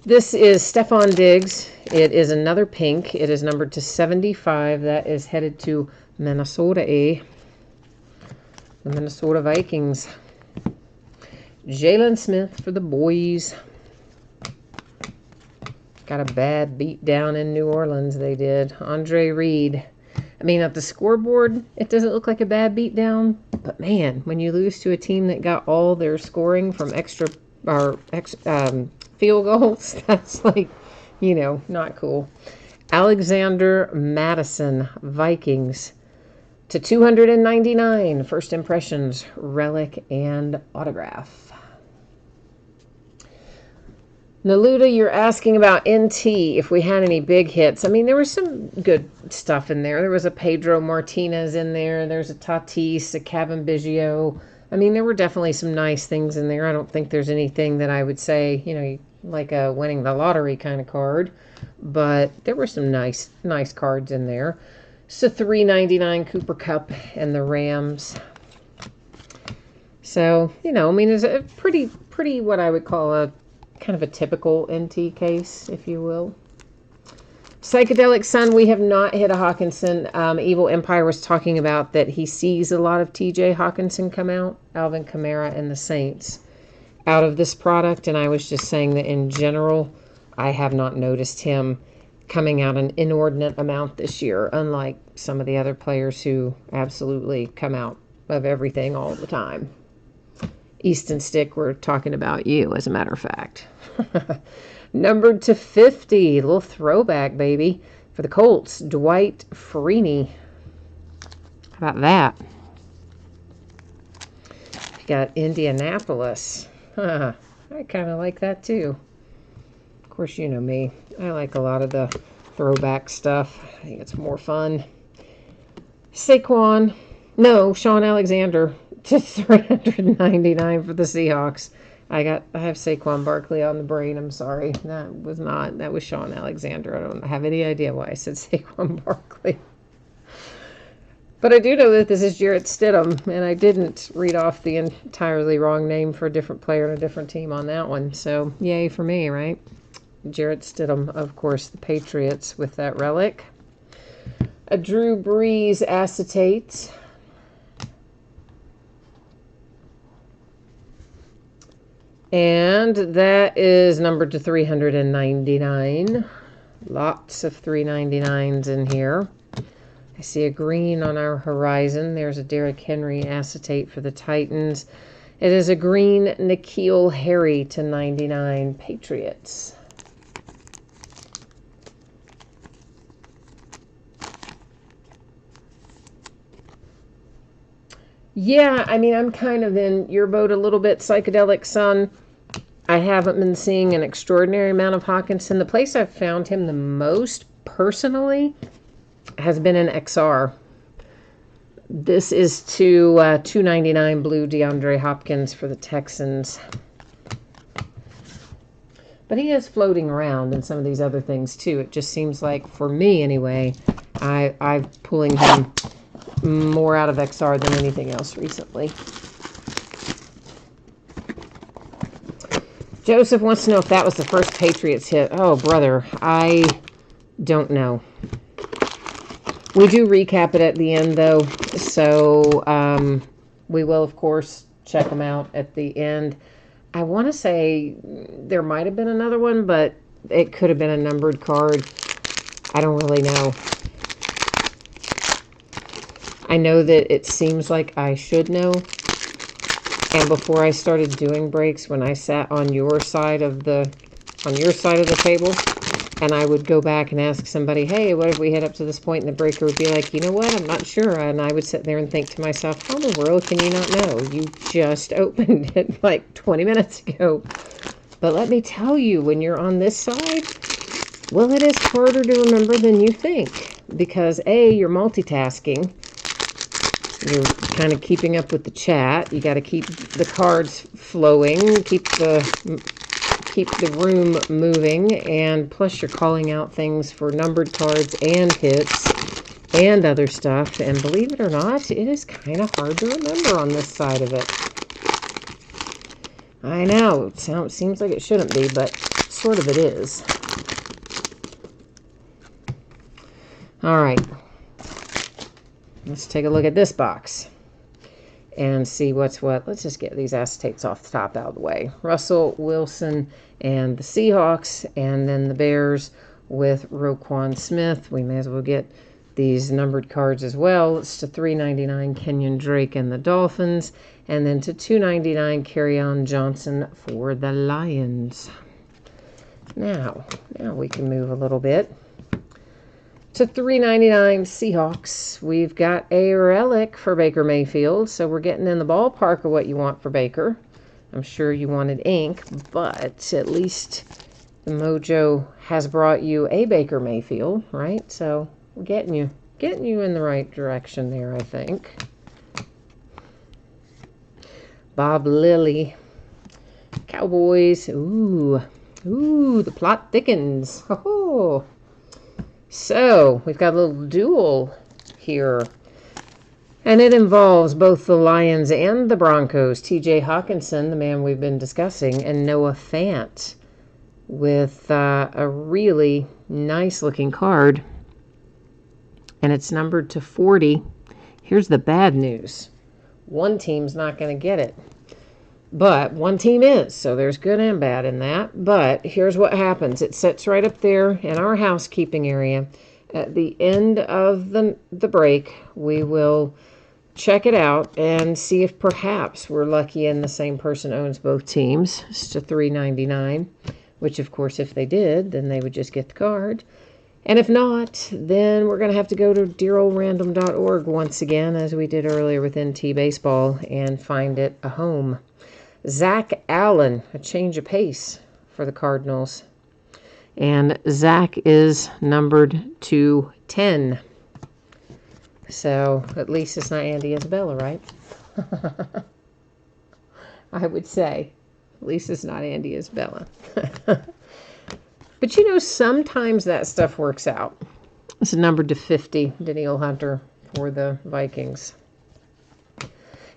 This is Stefon Diggs. It is another pink. It is numbered to 75. That is headed to Minnesota, The Minnesota Vikings. Jalen Smith for the boys. Got a bad beat down in New Orleans, they did. Andre Reed. I mean, at the scoreboard, it doesn't look like a bad beat down. But man, when you lose to a team that got all their scoring from field goals, that's like, not cool. Alexander Madison, Vikings. To 299, first impressions, relic, and autograph. Naluda, you're asking about NT, if we had any big hits. I mean, there was some good stuff in there. There was a Pedro Martinez in there. There's a Tatis, a Kevin Biggio. I mean, there were definitely some nice things in there. I don't think there's anything that I would say, like a winning the lottery kind of card. But there were some nice cards in there. So $3.99 Cooper Kupp and the Rams. So, it's a pretty what I would call a kind of a typical NT case, if you will. Psychedelic Sun, we have not hit a Hawkinson. Evil Empire was talking about that he sees a lot of TJ Hawkinson come out, Alvin Kamara and the Saints, out of this product. And I was just saying that in general, I have not noticed him coming out an inordinate amount this year, unlike some of the other players who absolutely come out of everything all the time. Easton Stick, we're talking about you, as a matter of fact. Numbered to 50, little throwback, baby. For the Colts, Dwight Freeney. How about that? You got Indianapolis. I kind of like that, too. Of course, you know me. I like a lot of the throwback stuff. I think it's more fun. Shaun Alexander to 399 for the Seahawks. I have Saquon Barkley on the brain. I'm sorry. That was Shaun Alexander. I don't have any idea why I said Saquon Barkley. But I do know that this is Jarrett Stidham, and I didn't read off the entirely wrong name for a different player and a different team on that one. So, yay for me, right? Jarrett Stidham, of course, the Patriots with that relic. A Drew Brees acetate. And that is numbered to 399. Lots of 399s in here. I see a green on our horizon. There's a Derrick Henry acetate for the Titans. It is a green N'Keal Harry to 99 Patriots. Yeah, I mean, I'm kind of in your boat a little bit, Psychedelic Sun. I haven't been seeing an extraordinary amount of Hockenson. The place I've found him the most personally has been in XR. This is to 299 blue DeAndre Hopkins for the Texans. But he is floating around in some of these other things too. It just seems like, for me anyway, I'm pulling him more out of XR than anything else recently. Joseph wants to know if that was the first Patriots hit. Oh, brother, I don't know. We do recap it at the end, though, so we will, of course, check them out at the end. I want to say there might have been another one, but it could have been a numbered card. I don't really know. I know that it seems like I should know. And before I started doing breaks, when I sat on your side of the table, and I would go back and ask somebody, hey, what if we hit up to this point? And the breaker would be like, you know what? I'm not sure. And I would sit there and think to myself, how in the world can you not know? You just opened it like 20 minutes ago. But let me tell you, when you're on this side, well, it is harder to remember than you think. Because A, you're multitasking. You're kind of keeping up with the chat. You got to keep the cards flowing, keep the room moving, and plus you're calling out things for numbered cards and hits and other stuff. And believe it or not, it is kind of hard to remember on this side of it. I know, it seems like it shouldn't be, but sort of it is. All right. Let's take a look at this box and see what's what. Let's just get these acetates off the top out of the way. Russell Wilson and the Seahawks, and then the Bears with Roquan Smith. We may as well get these numbered cards as well. It's to 399 Kenyon Drake and the Dolphins, and then to 299 Kerryon Johnson for the Lions. Now we can move a little bit. To 399 Seahawks, we've got a relic for Baker Mayfield, so we're getting in the ballpark of what you want for Baker. I'm sure you wanted ink, but at least the mojo has brought you a Baker Mayfield, right? So we're getting you in the right direction there, I think. Bob Lilly, Cowboys. Ooh, the plot thickens. Oh. So, we've got a little duel here. And it involves both the Lions and the Broncos. TJ Hockenson, the man we've been discussing, and Noah Fant with a really nice-looking card. And it's numbered to 40. Here's the bad news. One team's not going to get it. But one team is, so there's good and bad in that. But here's what happens. It sits right up there in our housekeeping area. At the end of the break, we will check it out and see if perhaps we're lucky and the same person owns both teams. It's to $3.99, which, of course, if they did, then they would just get the card. And if not, then we're going to have to go to dearoldrandom.org once again, as we did earlier with NT Baseball, and find it a home. Zach Allen, a change of pace for the Cardinals. And Zach is numbered to 10. So at least it's not Andy Isabella, right? I would say. At least it's not Andy Isabella. But you know, sometimes that stuff works out. It's numbered to 50, Danielle Hunter for the Vikings.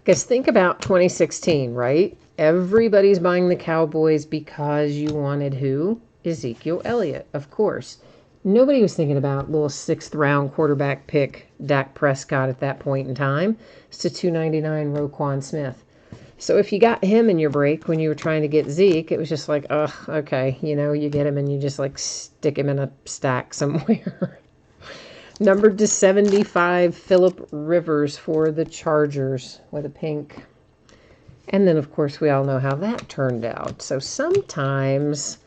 Because think about 2016, right? Everybody's buying the Cowboys because you wanted who? Ezekiel Elliott, of course. Nobody was thinking about little 6th-round quarterback pick Dak Prescott at that point in time. It's to $2.99 Roquan Smith. So if you got him in your break when you were trying to get Zeke, it was just like, ugh, okay, you know, you get him and you just like stick him in a stack somewhere. Numbered to 75, Phillip Rivers for the Chargers with a pink. And then, of course, we all know how that turned out. So sometimes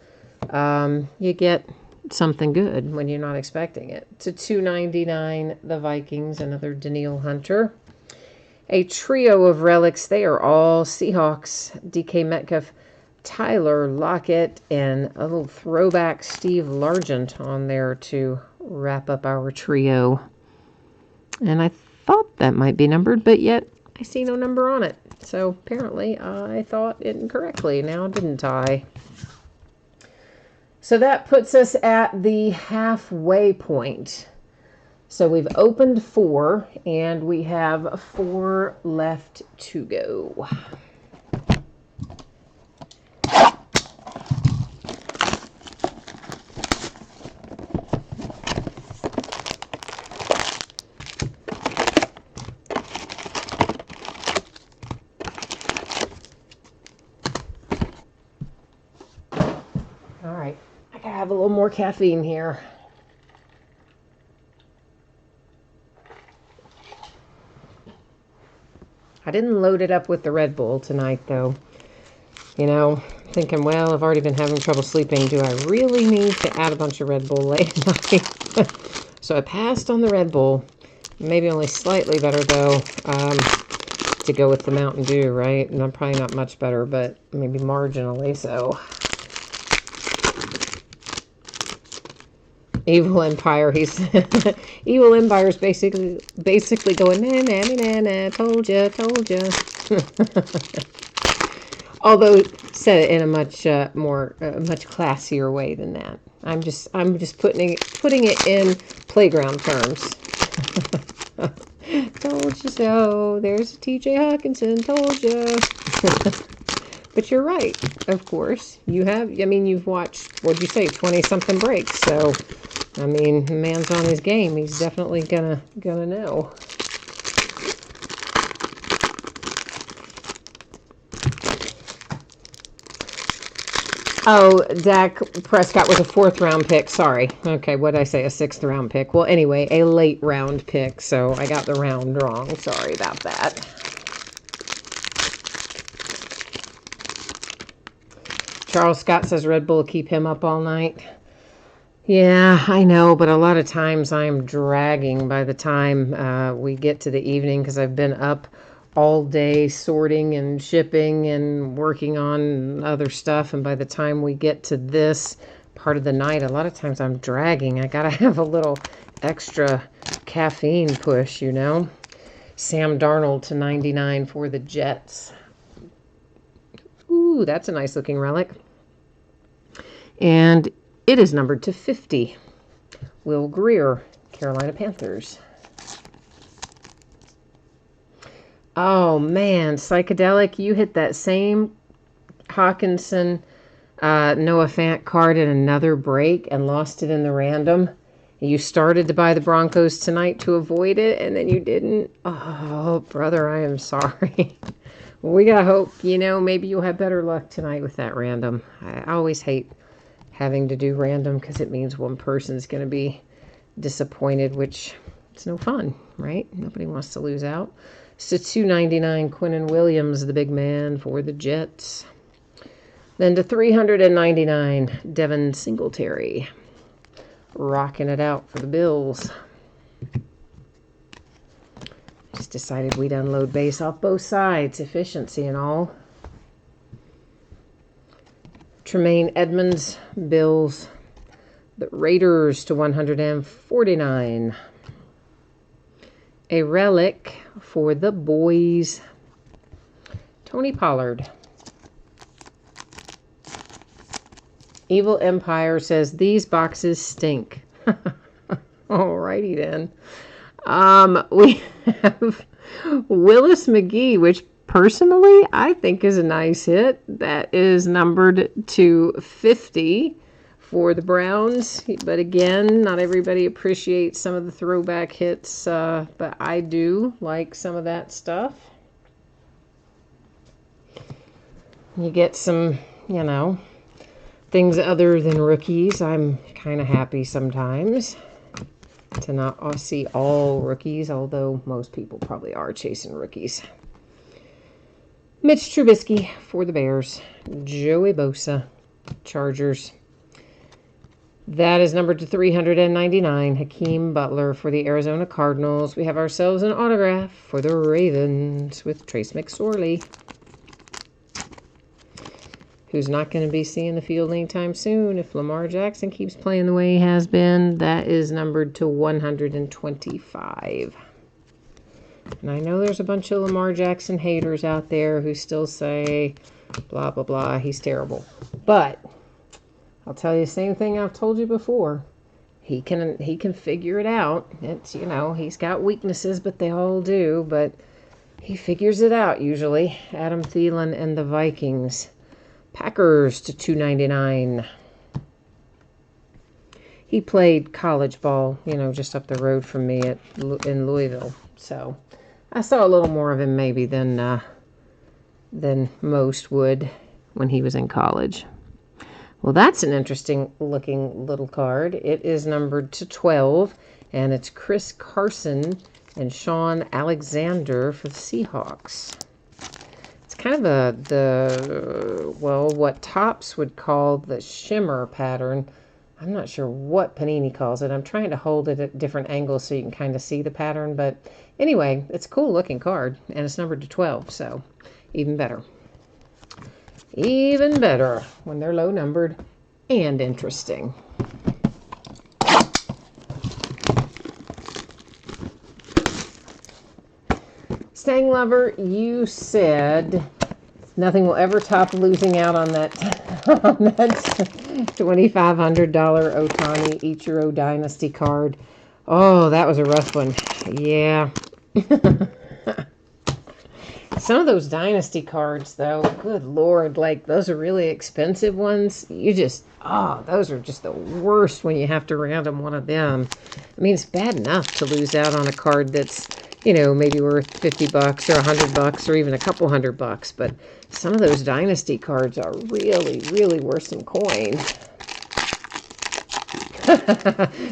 you get something good when you're not expecting it. To 299, the Vikings, another Danielle Hunter. A trio of relics. They are all Seahawks. DK Metcalf, Tyler Lockett, and a little throwback Steve Largent on there to wrap up our trio. And I thought that might be numbered, but yet I see no number on it. So apparently I thought it incorrectly. Now didn't I? So that puts us at the halfway point. So we've opened 4, and we have 4 left to go. All right, I gotta have a little more caffeine here. I didn't load it up with the Red Bull tonight, though. You know, thinking, well, I've already been having trouble sleeping. Do I really need to add a bunch of Red Bull late at night? So I passed on the Red Bull. Maybe only slightly better, though, to go with the Mountain Dew, right? And I'm probably not much better, but maybe marginally so. Evil Empire, he's Evil Empire's basically going na, told ya. Although said it in a much much classier way than that. I'm just putting it in playground terms. Told you so. There's TJ Hawkinson. Told you. But you're right. Of course, you've watched. What'd you say? 20-something breaks. So. I mean, the man's on his game. He's definitely gonna know. Oh, Dak Prescott was a 4th-round pick. Sorry. Okay, what did I say? A 6th-round pick. Well, anyway, a late-round pick. So I got the round wrong. Sorry about that. Charles Scott says Red Bull keep him up all night. Yeah, I know, but a lot of times I'm dragging by the time we get to the evening because I've been up all day sorting and shipping and working on other stuff. And by the time we get to this part of the night, a lot of times I'm dragging. I got to have a little extra caffeine push, you know. Sam Darnold to 99 for the Jets. Ooh, that's a nice looking relic. And it is numbered to 50. Will Greer, Carolina Panthers. Oh, man. Psychedelic, you hit that same Hawkinson Noah Fant card in another break and lost it in the random. You started to buy the Broncos tonight to avoid it, and then you didn't. Oh, brother, I am sorry. We got hope. You know, maybe you'll have better luck tonight with that random. I always hate having to do random because it means one person's going to be disappointed, which it's no fun, right? Nobody wants to lose out. So $2.99, Quinnen Williams, the big man for the Jets. Then to $399, Devin Singletary, rocking it out for the Bills. Just decided we'd unload base off both sides, efficiency and all. Tremaine Edmonds, Bills. The Raiders to 149. A relic for the boys. Tony Pollard. Evil Empire says these boxes stink. Alrighty then. We have Willis McGee, which personally I think is a nice hit. That is numbered to 50 for the Browns. But again, not everybody appreciates some of the throwback hits, but I do like some of that stuff. you get some, things other than rookies. I'm kind of happy sometimes to not see all rookies, although most people probably are chasing rookies. Mitch Trubisky for the Bears. Joey Bosa, Chargers. That is numbered to 399. Hakeem Butler for the Arizona Cardinals. We have ourselves an autograph for the Ravens with Trace McSorley, who's not going to be seeing the field anytime soon if Lamar Jackson keeps playing the way he has been. That is numbered to 125. And I know there's a bunch of Lamar Jackson haters out there who still say, blah, blah, blah, he's terrible. But I'll tell you the same thing I've told you before. He can figure it out. It's, he's got weaknesses, but they all do. But he figures it out usually. Adam Thielen and the Vikings. Packers to 299. He played college ball, just up the road from me in Louisville. So I saw a little more of him maybe than most would when he was in college. Well, that's an interesting looking little card. It is numbered to 12, and it's Chris Carson and Sean Alexander for the Seahawks. It's kind of what Topps would call the shimmer pattern. I'm not sure what Panini calls it. I'm trying to hold it at different angles so you can kind of see the pattern. But anyway, it's a cool looking card, and it's numbered to 12, so even better. Even better when they're low numbered and interesting. Stang Lover, you said nothing will ever top losing out on that $2,500 Ohtani Ichiro Dynasty card. Oh, that was a rough one. Yeah. Some of those Dynasty cards, though, good Lord, those are really expensive ones. Those are just the worst when you have to random one of them. I mean, it's bad enough to lose out on a card that's, maybe worth $50 or $100 or even a couple $100, but some of those Dynasty cards are really, really worth some coin.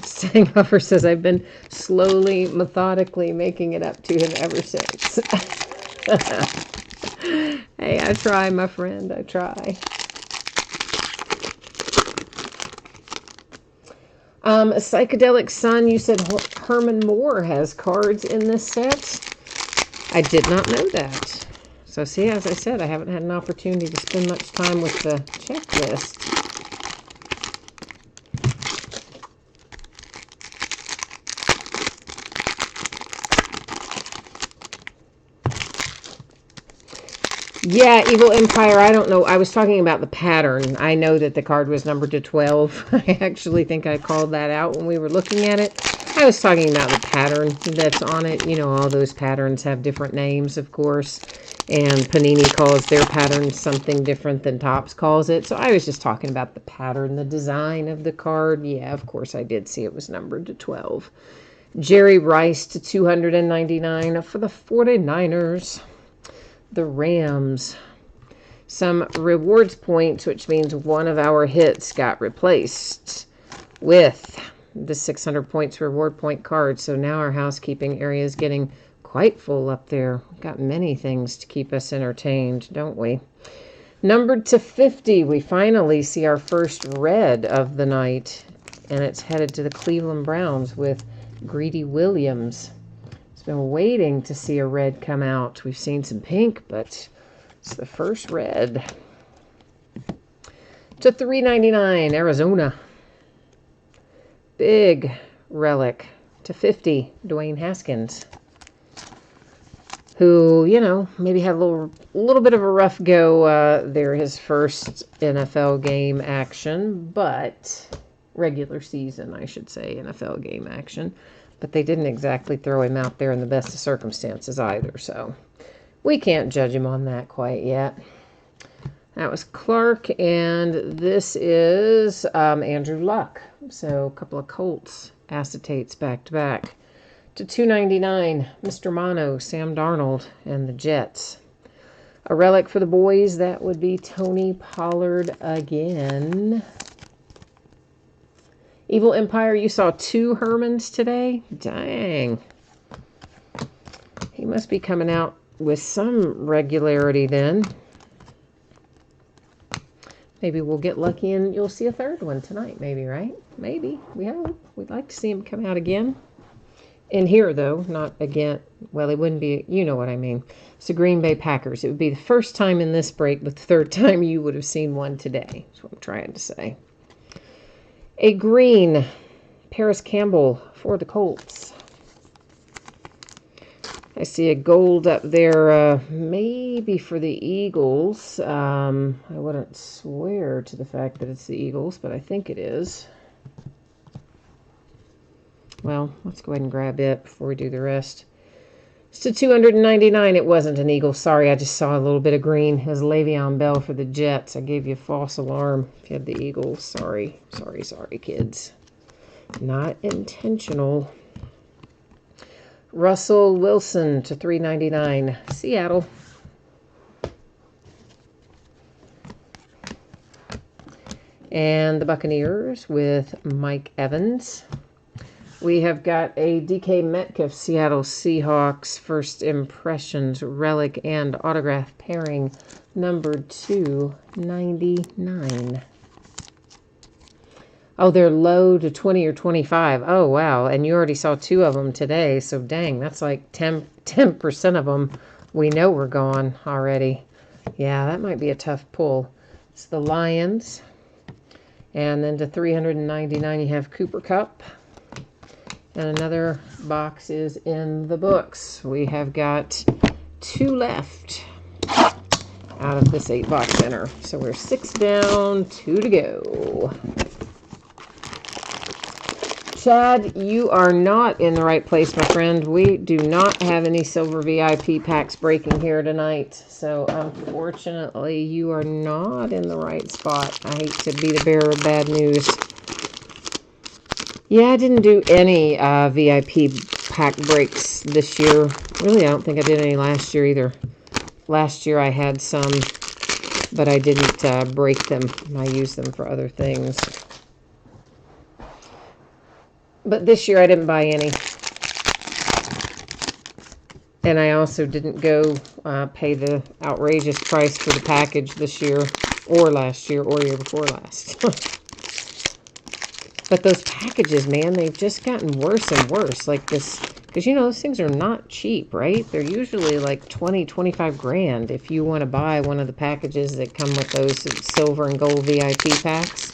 Staying Lover says, I've been slowly, methodically making it up to him ever since. Hey, I try, my friend, I try. Psychedelic Sun, you said Herman Moore has cards in this set. I did not know that. So see, as I said, I haven't had an opportunity to spend much time with the checklist. Yeah, Evil Empire, I don't know. I was talking about the pattern. I know that the card was numbered to 12. I actually think I called that out when we were looking at it. I was talking about the pattern that's on it. All those patterns have different names, of course. And Panini calls their pattern something different than Topps calls it. So I was just talking about the pattern, the design of the card. Yeah, of course, I did see it was numbered to 12. Jerry Rice to 299 for the 49ers. The Rams. Some rewards points, which means one of our hits got replaced with the 600 points reward point card. So now our housekeeping area is getting quite full up there. We've got many things to keep us entertained, don't we? Numbered to 50, we finally see our first red of the night, and it's headed to the Cleveland Browns with Greedy Williams. Been waiting to see a red come out. We've seen some pink, but it's the first red. To 399, Arizona. Big relic. To 50, Dwayne Haskins, who, maybe had a little bit of a rough go there, his first NFL game action, but regular season, I should say, NFL game action. But they didn't exactly throw him out there in the best of circumstances either, so we can't judge him on that quite yet. That was Clark, and this is Andrew Luck. So a couple of Colts acetates back-to-back. To 299, Mr. Mono, Sam Darnold, and the Jets. A relic for the boys, that would be Tony Pollard again. Evil Empire, you saw 2 Hermans today? Dang. He must be coming out with some regularity then. Maybe we'll get lucky and you'll see a 3rd one tonight, maybe, right? Maybe. We hope. We'd like to see him come out again. In here, though, not again. Well, it wouldn't be, you know what I mean. It's the Green Bay Packers. It would be the first time in this break, but the 3rd time you would have seen one today. That's what I'm trying to say. A green, Paris Campbell for the Colts. I see a gold up there, maybe for the Eagles. I wouldn't swear to the fact that it's the Eagles, but I think it is. Well, let's go ahead and grab it before we do the rest. It's to 299. It wasn't an Eagle. Sorry, I just saw a little bit of green. It was Le'Veon Bell for the Jets. I gave you a false alarm if you had the Eagles. Sorry, kids. Not intentional. Russell Wilson to 399. Seattle. And the Buccaneers with Mike Evans. We have got a DK Metcalf Seattle Seahawks First Impressions Relic and Autograph pairing number 299. Oh, they're low to 20 or 25. Oh, wow. And you already saw 2 of them today. So, dang, that's like 10% of them we know we're gone already. Yeah, that might be a tough pull. It's the Lions. And then to 399, you have Cooper Kupp. And another box is in the books. We have got 2 left out of this 8-box center. So we're 6 down, 2 to go. Chad, you are not in the right place, my friend. We do not have any silver VIP packs breaking here tonight. So, unfortunately, you are not in the right spot. I hate to be the bearer of bad news. Yeah, I didn't do any VIP pack breaks this year. Really, I don't think I did any last year either. Last year I had some, but I didn't break them. I used them for other things. But this year I didn't buy any. And I also didn't go pay the outrageous price for the package this year, or last year, or year before last. But those packages, man, they've just gotten worse and worse. Like this, because you know, those things are not cheap, right? They're usually like 20, 25 grand if you want to buy one of the packages that come with those silver and gold VIP packs.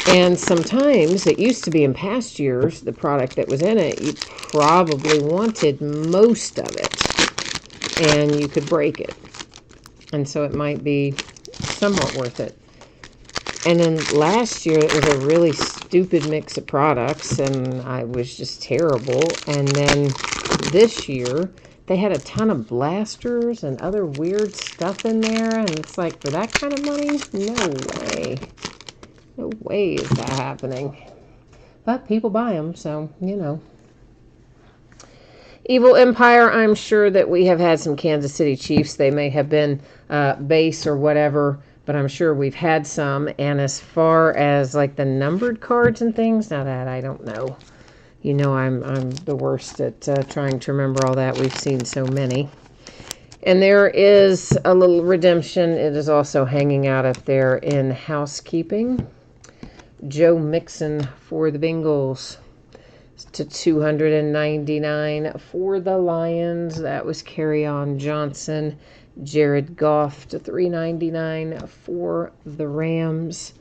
And sometimes, it used to be in past years, the product that was in it, you probably wanted most of it. And you could break it. And so it might be somewhat worth it. And then last year, it was a really stupid mix of products, and I was just terrible. And then this year, they had a ton of blasters and other weird stuff in there. And it's like, for that kind of money? No way. No way is that happening. But people buy them, so, you know. Evil Empire, I'm sure that we have had some Kansas City Chiefs. They may have been base or whatever, but I'm sure we've had some. And as far as like the numbered cards and things, now that I don't know. You know, I'm the worst at trying to remember all that. We've seen so many. And there is a little redemption. It is also hanging out up there in housekeeping. Joe Mixon for the Bengals to 299 for the Lions. That was Kerryon Johnson. Jared Goff to 399 for the Rams.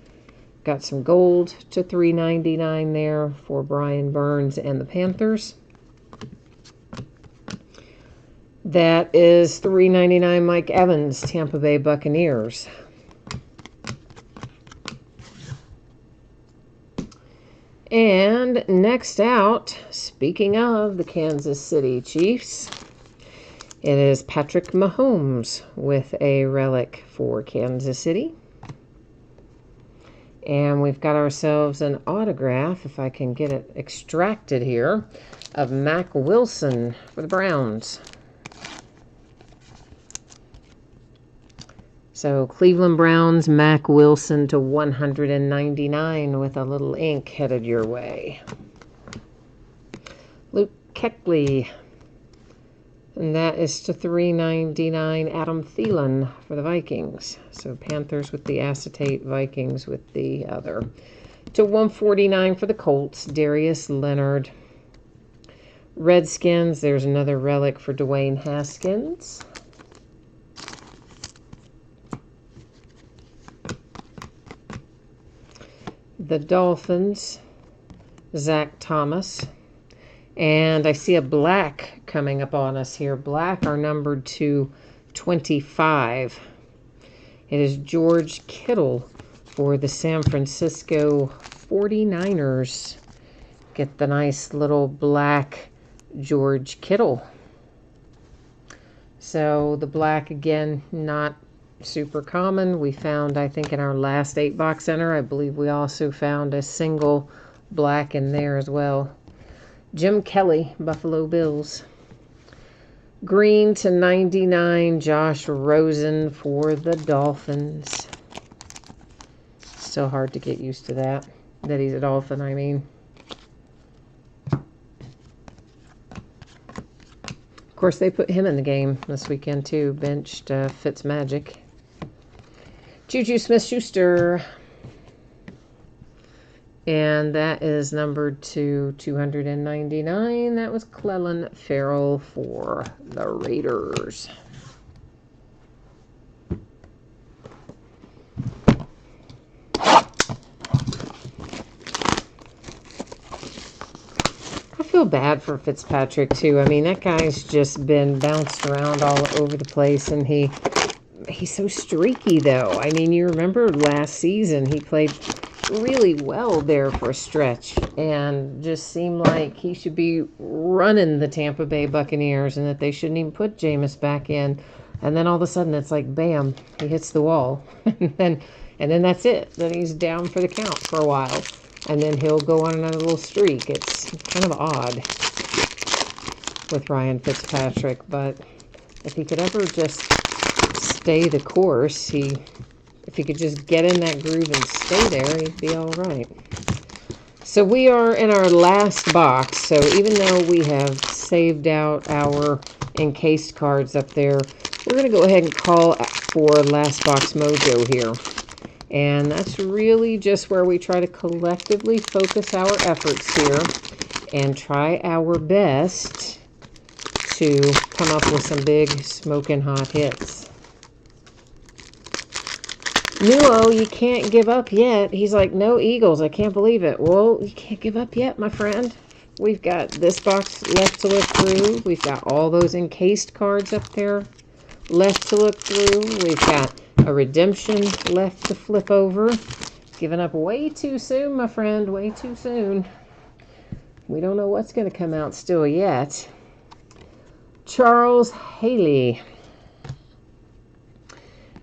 Got some gold to 399 there for Brian Burns and the Panthers. That is 399 Mike Evans, Tampa Bay Buccaneers. And next out, speaking of the Kansas City Chiefs, it is Patrick Mahomes with a relic for Kansas City. And we've got ourselves an autograph, if I can get it extracted here, of Mack Wilson for the Browns. So Cleveland Browns, Mac Wilson to 199 with a little ink headed your way. Luke Kuechly, and that is to 399. Adam Thielen for the Vikings. So Panthers with the acetate, Vikings with the other. To 149 for the Colts, Darius Leonard. Redskins, there's another relic for Dwayne Haskins. The Dolphins, Zach Thomas. And I see a black coming up on us here. Black are numbered to 25. It is George Kittle for the San Francisco 49ers. Get the nice little black George Kittle. So the black, again, not super common. We found, I think, in our last 8-box center, I believe we also found a single black in there as well. Jim Kelly, Buffalo Bills. Green to 99, Josh Rosen for the Dolphins. So hard to get used to that he's a Dolphin, I mean. Of course, they put him in the game this weekend, too. Benched Fitzmagic. Juju Smith-Schuster. And that is numbered to 299. That was Clelin Ferrell for the Raiders. I feel bad for Fitzpatrick, too. I mean, that guy's just been bounced around all over the place, and he's so streaky, though. I mean, you remember last season, he played really well there for a stretch and just seemed like he should be running the Tampa Bay Buccaneers and that they shouldn't even put Jameis back in. And then all of a sudden, it's like, bam, he hits the wall. and then that's it. Then he's down for the count for a while. And then he'll go on another little streak. It's kind of odd with Ryan Fitzpatrick, but if he could ever just stay the course, if he could just get in that groove and stay there, he'd be all right. So we are in our last box. So even though we have saved out our encased cards up there, we're going to go ahead and call for Last Box Mojo here. And that's really just where we try to collectively focus our efforts here and try our best to come up with some big smoking hot hits. Nuo, you can't give up yet. He's like, no Eagles. I can't believe it. Well, you can't give up yet, my friend. We've got this box left to look through. We've got all those encased cards up there left to look through. We've got a redemption left to flip over. Giving up way too soon, my friend. Way too soon. We don't know what's going to come out still yet. Charles Haley.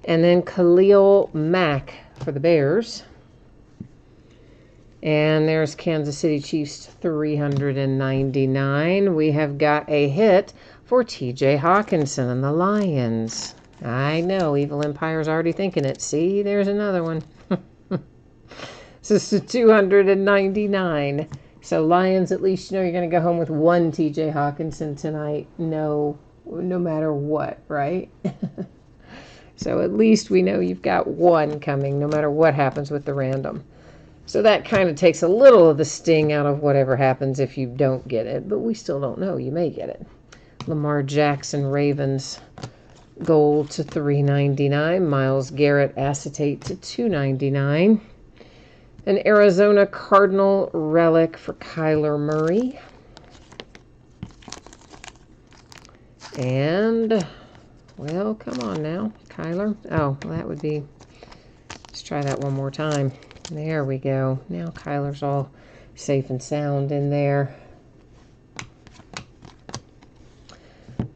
And then Khalil Mack for the Bears. And there's Kansas City Chiefs 399. We have got a hit for TJ Hawkinson and the Lions. I know, Evil Empire's already thinking it. See, there's another one. This is 299. So Lions, at least you know you're going to go home with one TJ Hawkinson tonight. No matter what, right? So at least we know you've got one coming, no matter what happens with the random. So that kind of takes a little of the sting out of whatever happens if you don't get it. But we still don't know. You may get it. Lamar Jackson, Ravens, gold to 399. Myles Garrett, acetate to 299. An Arizona Cardinal relic for Kyler Murray. And, well, come on now, Kyler. Oh, well, that would be, let's try that one more time. There we go. Now Kyler's all safe and sound in there.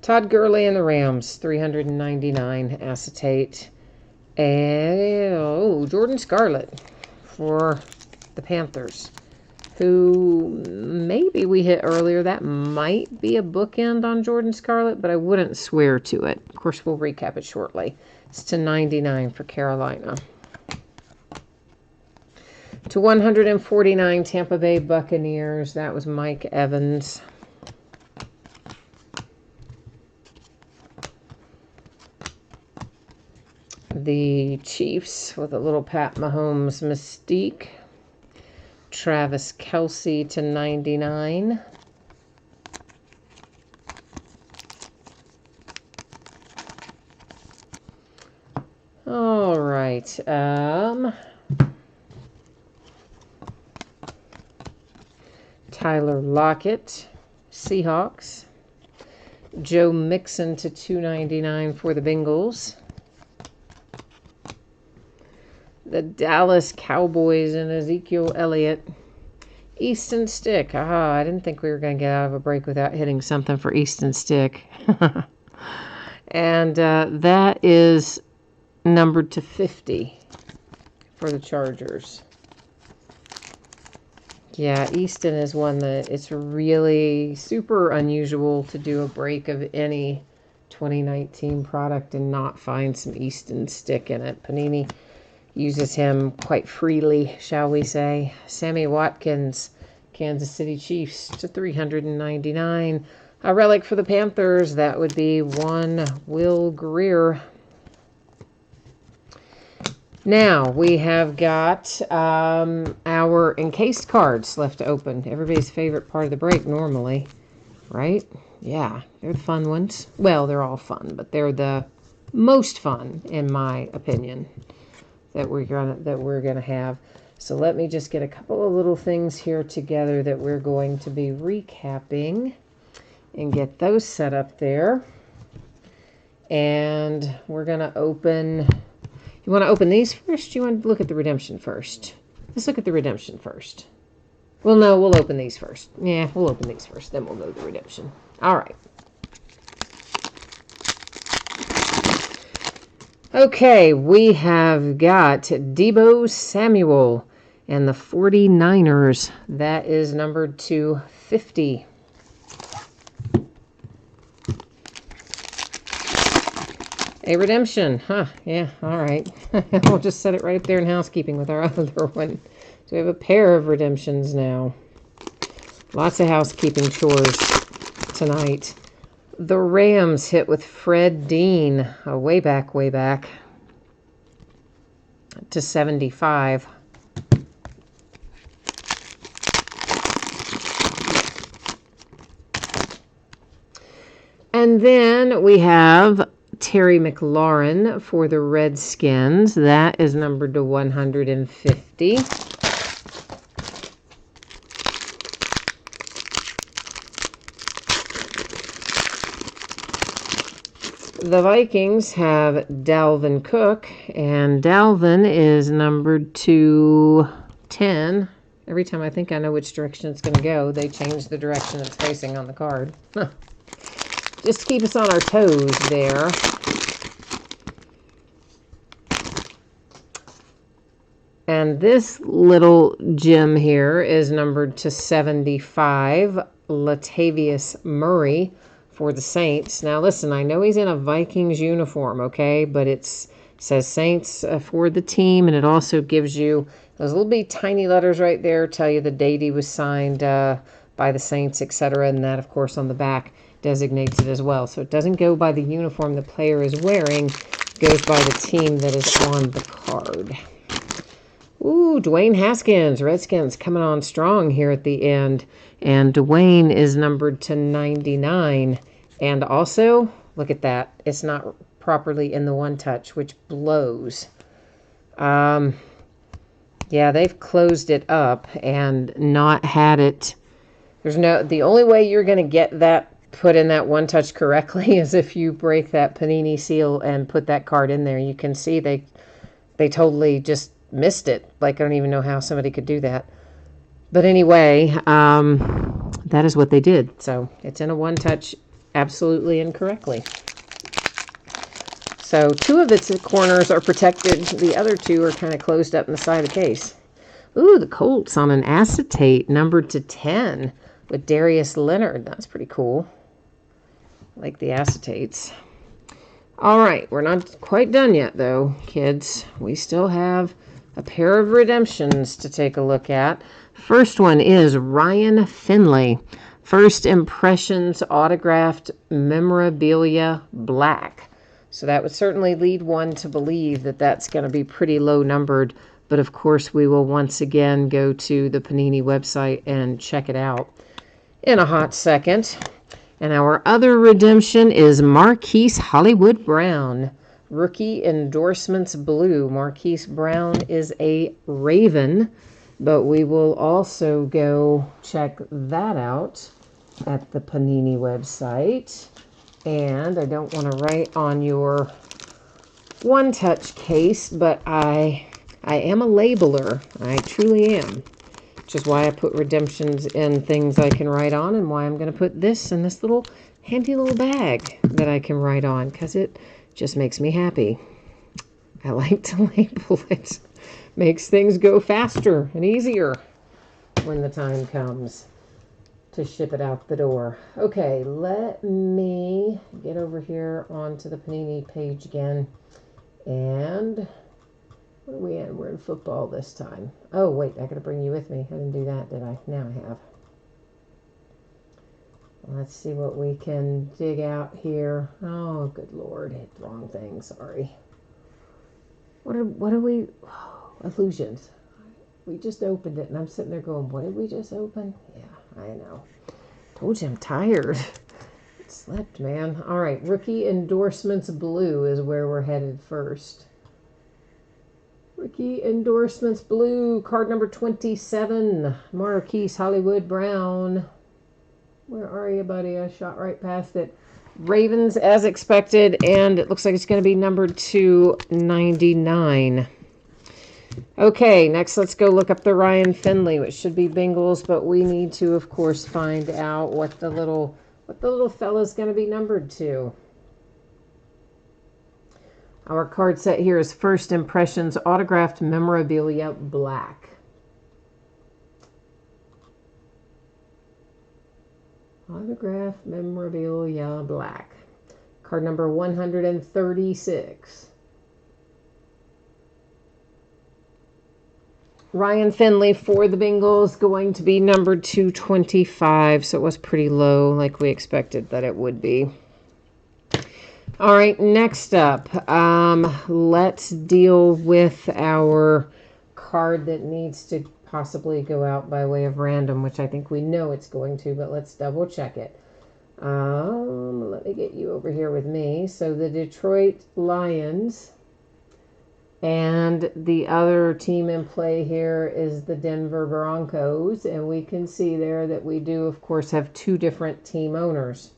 Todd Gurley and the Rams, 399 acetate. And, Jordan Scarlett for the Panthers. who maybe we hit earlier. That might be a bookend on Jordan Scarlett, but I wouldn't swear to it. Of course, we'll recap it shortly. It's to 99 for Carolina. To 149, Tampa Bay Buccaneers. That was Mike Evans. The Chiefs with a little Pat Mahomes mystique. Travis Kelce to 99. All right. Tyler Lockett, Seahawks. Joe Mixon to 299 for the Bengals. The Dallas Cowboys and Ezekiel Elliott. Easton Stick. Aha, I didn't think we were going to get out of a break without hitting something for Easton Stick. And that is numbered to 50 for the Chargers. Yeah, Easton is one that it's really super unusual to do a break of any 2019 product and not find some Easton Stick in it. Panini uses him quite freely, shall we say. Sammy Watkins, Kansas City Chiefs to 399. A relic for the Panthers, that would be one Will Greer. Now, we have got our encased cards left to open. Everybody's favorite part of the break normally, right? Yeah, they're the fun ones. Well, they're all fun, but they're the most fun, in my opinion, that we're gonna have. So let me just get a couple of little things here together that we're going to be recapping and get those set up there. And we're gonna open. You want to open these first? You want to look at the redemption first? Let's look at the redemption first. Well, no, we'll open these first. Yeah, we'll open these first, then we'll go to the redemption. All right. Okay, we have got Deebo Samuel and the 49ers. That is numbered to 50. A redemption. Huh, yeah, all right. We'll just set it right there in housekeeping with our other one. So we have a pair of redemptions now. Lots of housekeeping chores tonight. The Rams hit with Fred Dean, way back, to 75. And then we have Terry McLaurin for the Redskins. That is numbered to 150. The Vikings have Dalvin Cook, and Dalvin is numbered to 10. Every time I think I know which direction it's going to go, they change the direction it's facing on the card. Huh. Just to keep us on our toes there. And this little gem here is numbered to 75, Latavius Murray for the Saints. Now listen, I know he's in a Vikings uniform, okay? But it says Saints for the team, and it also gives you those little bitty tiny letters right there, tell you the date he was signed by the Saints, etc. And that, of course, on the back designates it as well. So it doesn't go by the uniform the player is wearing, it goes by the team that is on the card. Ooh, Dwayne Haskins, Redskins coming on strong here at the end. And Dwayne is numbered to 99. And also, look at that. It's not properly in the one touch, which blows. Yeah, they've closed it up and not had it. The only way you're going to get that put in that one touch correctly is if you break that Panini seal and put that card in there. You can see they totally just missed it. Like, I don't even know how somebody could do that. But anyway, that is what they did. So it's in a one touch absolutely incorrectly. So two of its corners are protected. The other two are kind of closed up in the side of the case. Ooh, the Colts on an acetate numbered to 10 with Darius Leonard. That's pretty cool. I like the acetates. All right, we're not quite done yet, though, kids. We still have a pair of redemptions to take a look at. First one is Ryan Finley. First Impressions Autographed Memorabilia Black. So that would certainly lead one to believe that that's going to be pretty low numbered. But of course, we will once again go to the Panini website and check it out in a hot second. And our other redemption is Marquise Hollywood Brown. Rookie Endorsements Blue. Marquise Brown is a Raven, but we will also go check that out at the Panini website. And I don't want to write on your one-touch case, but I am a labeler. I truly am. Which is why I put redemptions in things I can write on, and why I'm going to put this in this little handy little bag that I can write on, because it just makes me happy. I like to label it. Makes things go faster and easier when the time comes to ship it out the door. Okay, let me get over here onto the Panini page again. And what are we in? We're in football this time. Oh, wait, I got to bring you with me. I didn't do that, did I? Now I have. Let's see what we can dig out here. Oh, good Lord. Hit the wrong thing. Sorry. What are we... Oh, Illusions. We just opened it, and I'm sitting there going, what did we just open? Yeah, I know. Told you I'm tired. It slept, man. All right, Rookie Endorsements Blue is where we're headed first. Rookie Endorsements Blue, card number 27, Marquise Hollywood Brown. Where are you, buddy? I shot right past it. Ravens, as expected, and it looks like it's going to be numbered to 99. Okay, next let's go look up the Ryan Finley, which should be Bengals, but we need to, of course, find out what the little fella's going to be numbered to. Our card set here is First Impressions Autographed Memorabilia Black. Autographed Memorabilia Black. Card number 136. Ryan Finley for the Bengals, going to be numbered 225, so it was pretty low, like we expected that it would be. All right, next up, let's deal with our card that needs to possibly go out by way of random, which I think we know it's going to, but let's double check it. Let me get you over here with me. So the Detroit Lions, and the other team in play here is the Denver Broncos, and we can see there that we do, of course, have two different team owners.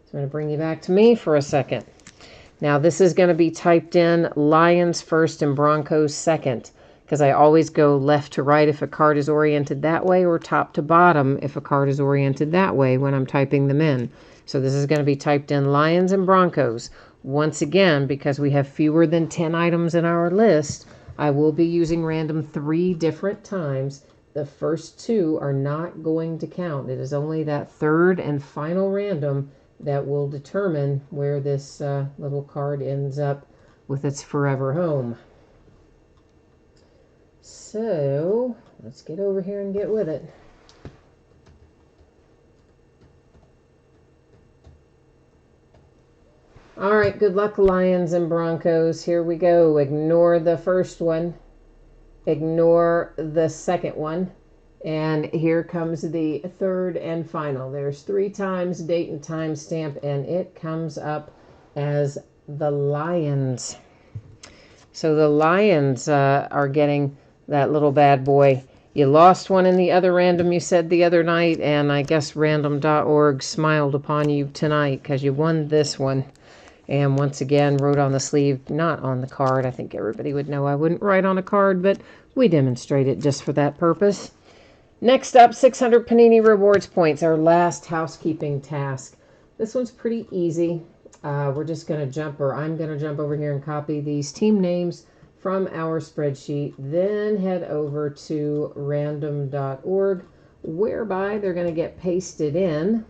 So I'm going to bring you back to me for a second. Now, this is going to be typed in Lions first and Broncos second, because I always go left to right if a card is oriented that way, or top to bottom if a card is oriented that way when I'm typing them in. So this is going to be typed in Lions and Broncos. Once again, because we have fewer than 10 items in our list, I will be using random 3 different times. The first 2 are not going to count. It is only that third and final random that will determine where this little card ends up with its forever home. So, let's get over here and get with it. All right, good luck, Lions and Broncos. Here we go. Ignore the first one. Ignore the second one. And here comes the third and final. There's 3 times date and time stamp, and it comes up as the Lions. So the Lions are getting that little bad boy. You lost one in the other random you said the other night, and I guess random.org smiled upon you tonight because you won this one. And once again, wrote on the sleeve, not on the card. I think everybody would know I wouldn't write on a card, but we demonstrate it just for that purpose. Next up, 600 Panini Rewards points, our last housekeeping task. This one's pretty easy. We're just going to jump, or I'm going to jump over here and copy these team names from our spreadsheet, then head over to random.org, whereby they're going to get pasted in.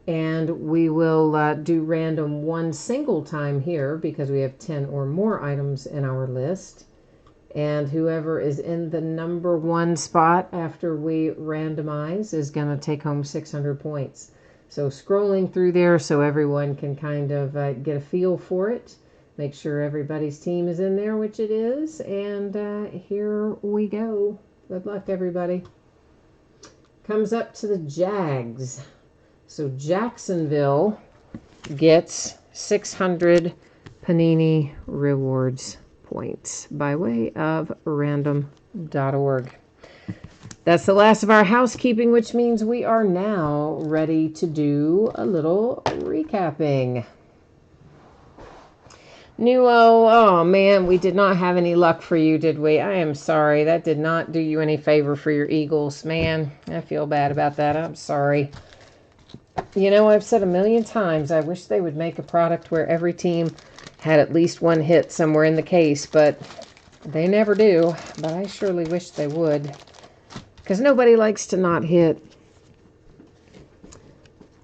And we will do random one single time here because we have 10 or more items in our list. And whoever is in the number one spot after we randomize is going to take home 600 points. So scrolling through there so everyone can kind of get a feel for it. Make sure everybody's team is in there, which it is. And here we go. Good luck, everybody. Comes up to the Jags. So Jacksonville gets 600 Panini Rewards points by way of random.org. That's the last of our housekeeping, which means we are now ready to do a little recapping. Nuo, oh man, we did not have any luck for you, did we? I am sorry. That did not do you any favor for your Eagles. Man, I feel bad about that. I'm sorry. You know, I've said a million times, I wish they would make a product where every team had at least one hit somewhere in the case, but they never do. But I surely wish they would, because nobody likes to not hit.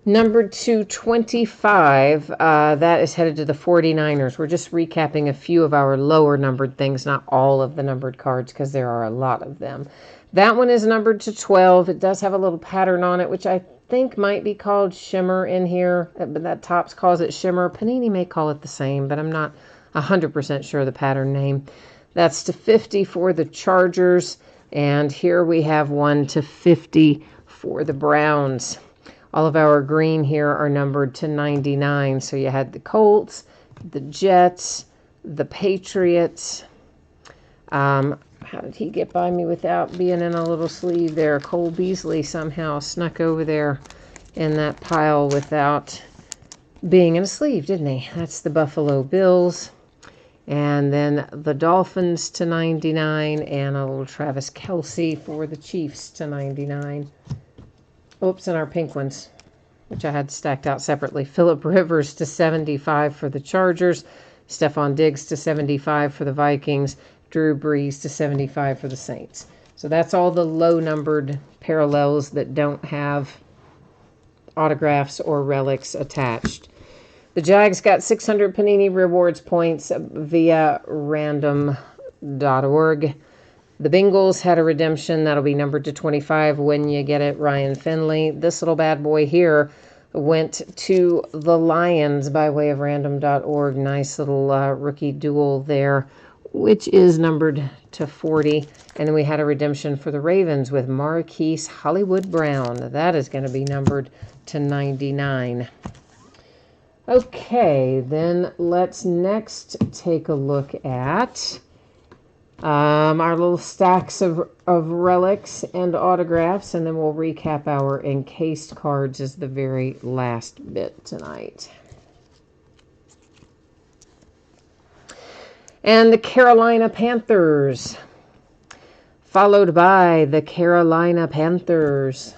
Number 225, that is headed to the 49ers. We're just recapping a few of our lower numbered things, not all of the numbered cards, because there are a lot of them. That one is numbered to 12. It does have a little pattern on it, which I think might be called Shimmer in here, but that Topps calls it Shimmer. Panini may call it the same, but I'm not 100% sure the pattern name. That's to 50 for the Chargers, and here we have 1 to 50 for the Browns. All of our green here are numbered to 99, so you had the Colts, the Jets, the Patriots. How did he get by me without being in a little sleeve there? Cole Beasley somehow snuck over there in that pile without being in a sleeve, didn't he? That's the Buffalo Bills. And then the Dolphins to 99 and a little Travis Kelce for the Chiefs to 99. Oops, and our pink ones, which I had stacked out separately. Phillip Rivers to 75 for the Chargers. Stephon Diggs to 75 for the Vikings. Drew Brees to 75 for the Saints. So that's all the low-numbered parallels that don't have autographs or relics attached. The Jags got 600 Panini Rewards points via random.org. The Bengals had a redemption that'll be numbered to 25 when you get it. Ryan Finley. This little bad boy here went to the Lions by way of random.org. Nice little rookie duel there, which is numbered to 40. And then we had a redemption for the Ravens with Marquise Hollywood Brown. That is going to be numbered to 99. Okay, then let's next take a look at our little stacks of relics and autographs, and then we'll recap our encased cards as the very last bit tonight. And the Carolina Panthers, followed by the Carolina Panthers.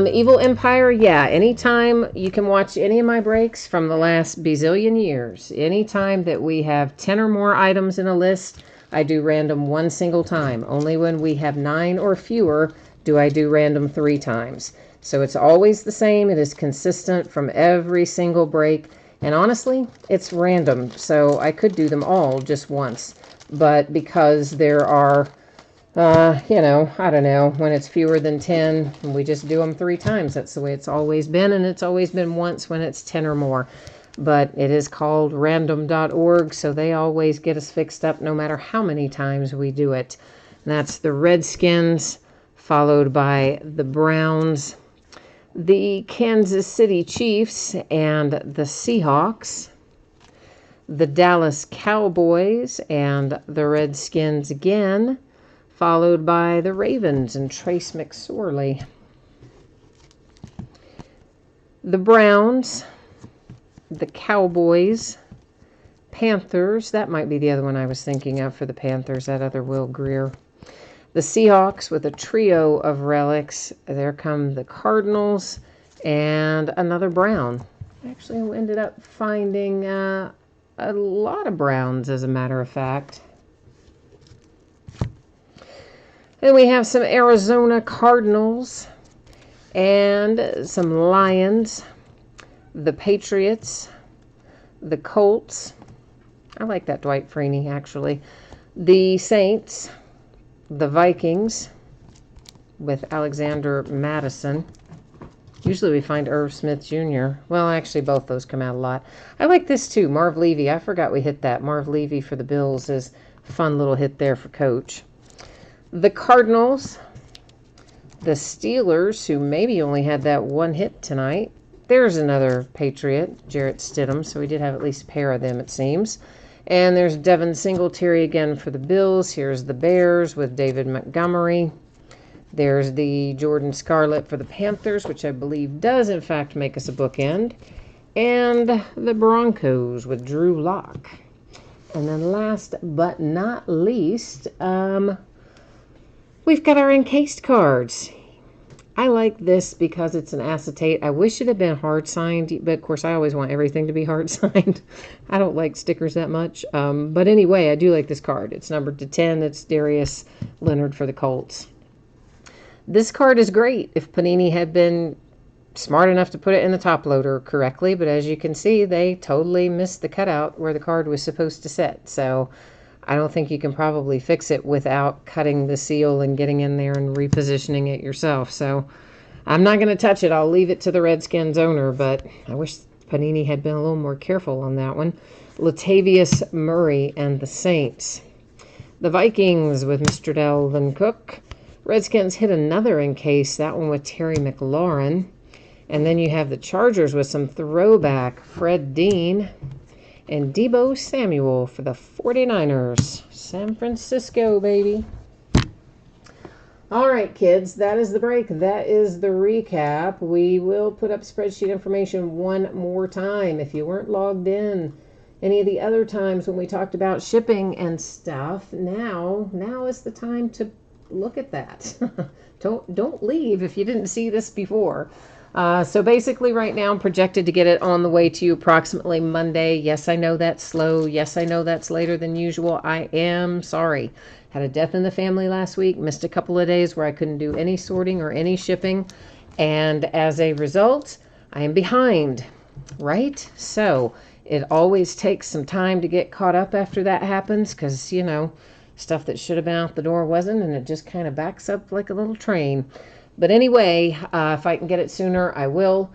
Evil Empire, yeah, anytime you can watch any of my breaks from the last bazillion years. Anytime that we have 10 or more items in a list, I do random one single time. Only when we have 9 or fewer do I do random 3 times. So it's always the same. It is consistent from every single break. And honestly, it's random. So I could do them all just once. But because there are I don't know, when it's fewer than 10, we just do them 3 times. That's the way it's always been, and it's always been once when it's 10 or more. But it is called random.org, so they always get us fixed up no matter how many times we do it. And that's the Redskins, followed by the Browns, the Kansas City Chiefs, and the Seahawks, the Dallas Cowboys, and the Redskins again, followed by the Ravens and Trace McSorley. The Browns, the Cowboys, Panthers, that might be the other one I was thinking of for the Panthers, that other Will Greer. The Seahawks with a trio of relics. There come the Cardinals and another Brown. Actually ended up finding a lot of Browns, as a matter of fact. Then we have some Arizona Cardinals and some Lions, the Patriots, the Colts. I like that Dwight Freeney, actually. The Saints, the Vikings with Alexander Madison. Usually we find Irv Smith Jr. Well, actually, both those come out a lot. I like this, too. Marv Levy. I forgot we hit that. Marv Levy for the Bills is a fun little hit there for Coach. The Cardinals, the Steelers, who maybe only had that one hit tonight. There's another Patriot, Jarrett Stidham, so we did have at least a pair of them, it seems. And there's Devin Singletary again for the Bills. Here's the Bears with David Montgomery. There's the Jordan Scarlett for the Panthers, which I believe does, in fact, make us a bookend. And the Broncos with Drew Lock. And then last but not least, we've got our encased cards. I like this because it's an acetate. I wish it had been hard signed, but of course I always want everything to be hard signed. I don't like stickers that much. But anyway, I do like this card. It's numbered to 10. It's Darius Leonard for the Colts. This card is great if Panini had been smart enough to put it in the top loader correctly, but as you can see, they totally missed the cutout where the card was supposed to sit. So I don't think you can probably fix it without cutting the seal and getting in there and repositioning it yourself. So I'm not going to touch it. I'll leave it to the Redskins owner, but I wish Panini had been a little more careful on that one. Latavius Murray and the Saints. The Vikings with Mr. Dalvin Cook. Redskins hit another encase, that one with Terry McLaurin. And then you have the Chargers with some throwback, Fred Dean and Deebo Samuel for the 49ers. San Francisco, baby. All right, kids, that is the break. That is the recap. We will put up spreadsheet information one more time. If you weren't logged in any of the other times when we talked about shipping and stuff, now is the time to look at that. Don't leave if you didn't see this before. So basically right now I'm projected to get it on the way to you approximately Monday. Yes, I know that's slow. Yes, I know that's later than usual. I am sorry. Had a death in the family last week. Missed a couple of days where I couldn't do any sorting or any shipping. And as a result, I am behind, right? So it always takes some time to get caught up after that happens because, you know, stuff that should have been out the door wasn't, and it just kind of backs up like a little train. But anyway, if I can get it sooner, I will.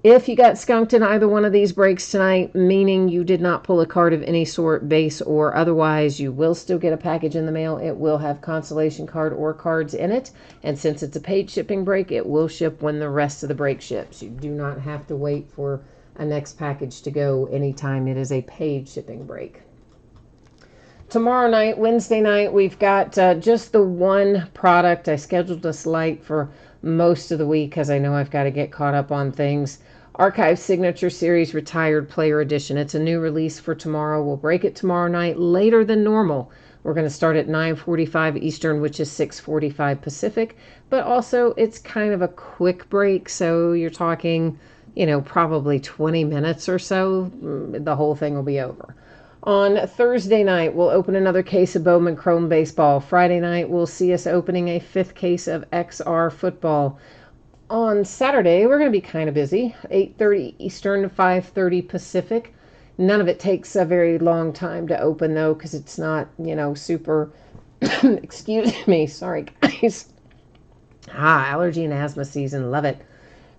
If you got skunked in either one of these breaks tonight, meaning you did not pull a card of any sort, base or otherwise, you will still get a package in the mail. It will have consolation card or cards in it. And since it's a paid shipping break, it will ship when the rest of the break ships. You do not have to wait for a next package to go anytime it is a paid shipping break. Tomorrow night, Wednesday night, we've got just the one product. I scheduled us light for most of the week because I know I've got to get caught up on things. Archive Signature Series Retired Player Edition. It's a new release for tomorrow. We'll break it tomorrow night later than normal. We're going to start at 9:45 Eastern, which is 6:45 Pacific. But also, it's kind of a quick break, so you're talking, you know, probably 20 minutes or so. The whole thing will be over. On Thursday night, we'll open another case of Bowman Chrome Baseball. Friday night, we'll see us opening a 5th case of XR Football. On Saturday, we're going to be kind of busy. 8:30 Eastern to 5:30 Pacific. None of it takes a very long time to open, though, because it's not, you know, super... Excuse me. Sorry, guys. Allergy and asthma season. Love it.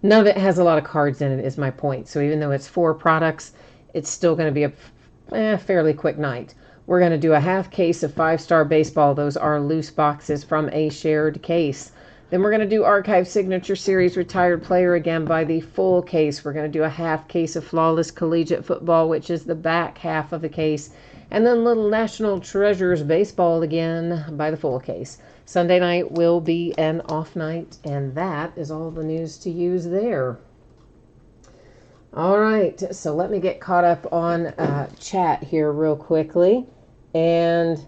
None of it has a lot of cards in it, is my point. So even though it's 4 products, it's still going to be a fairly quick night. We're going to do a half case of 5-Star Baseball. Those are loose boxes from a shared case. Then we're going to do Archive Signature Series Retired Player again by the full case. We're going to do a half case of Flawless Collegiate Football, which is the back half of the case. And then Little National Treasures Baseball again by the full case. Sunday night will be an off night, and that is all the news to use there. All right, so let me get caught up on chat here real quickly. And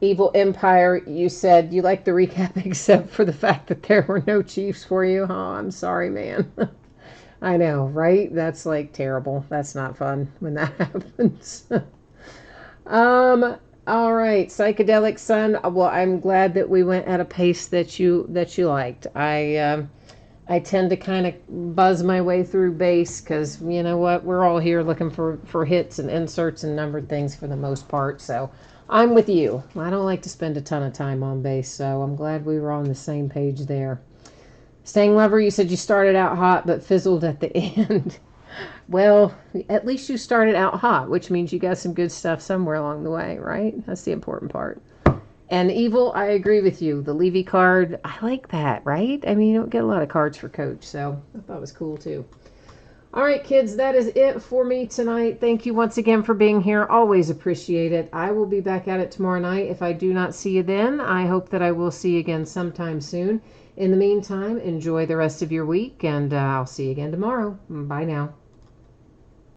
Evil Empire, you said you liked the recap except for the fact that there were no Chiefs for you. Oh, I'm sorry, man. I know, right? That's like terrible. That's not fun when that happens. um, all right, psychedelic sun. Well, I'm glad that we went at a pace that you liked. I tend to kind of buzz my way through bass because you know what, we're all here looking for hits and inserts and numbered things for the most part. So I'm with you. I don't like to spend a ton of time on bass, so I'm glad we were on the same page there. Staying Lover, you said you started out hot but fizzled at the end. Well, at least you started out hot, which means you got some good stuff somewhere along the way, right? That's the important part. And Evil, I agree with you. The Levy card, I like that, right? I mean, you don't get a lot of cards for Coach, so I thought it was cool too. All right, kids, that is it for me tonight. Thank you once again for being here. Always appreciate it. I will be back at it tomorrow night. If I do not see you then, I hope that I will see you again sometime soon. In the meantime, enjoy the rest of your week, and I'll see you again tomorrow. Bye now.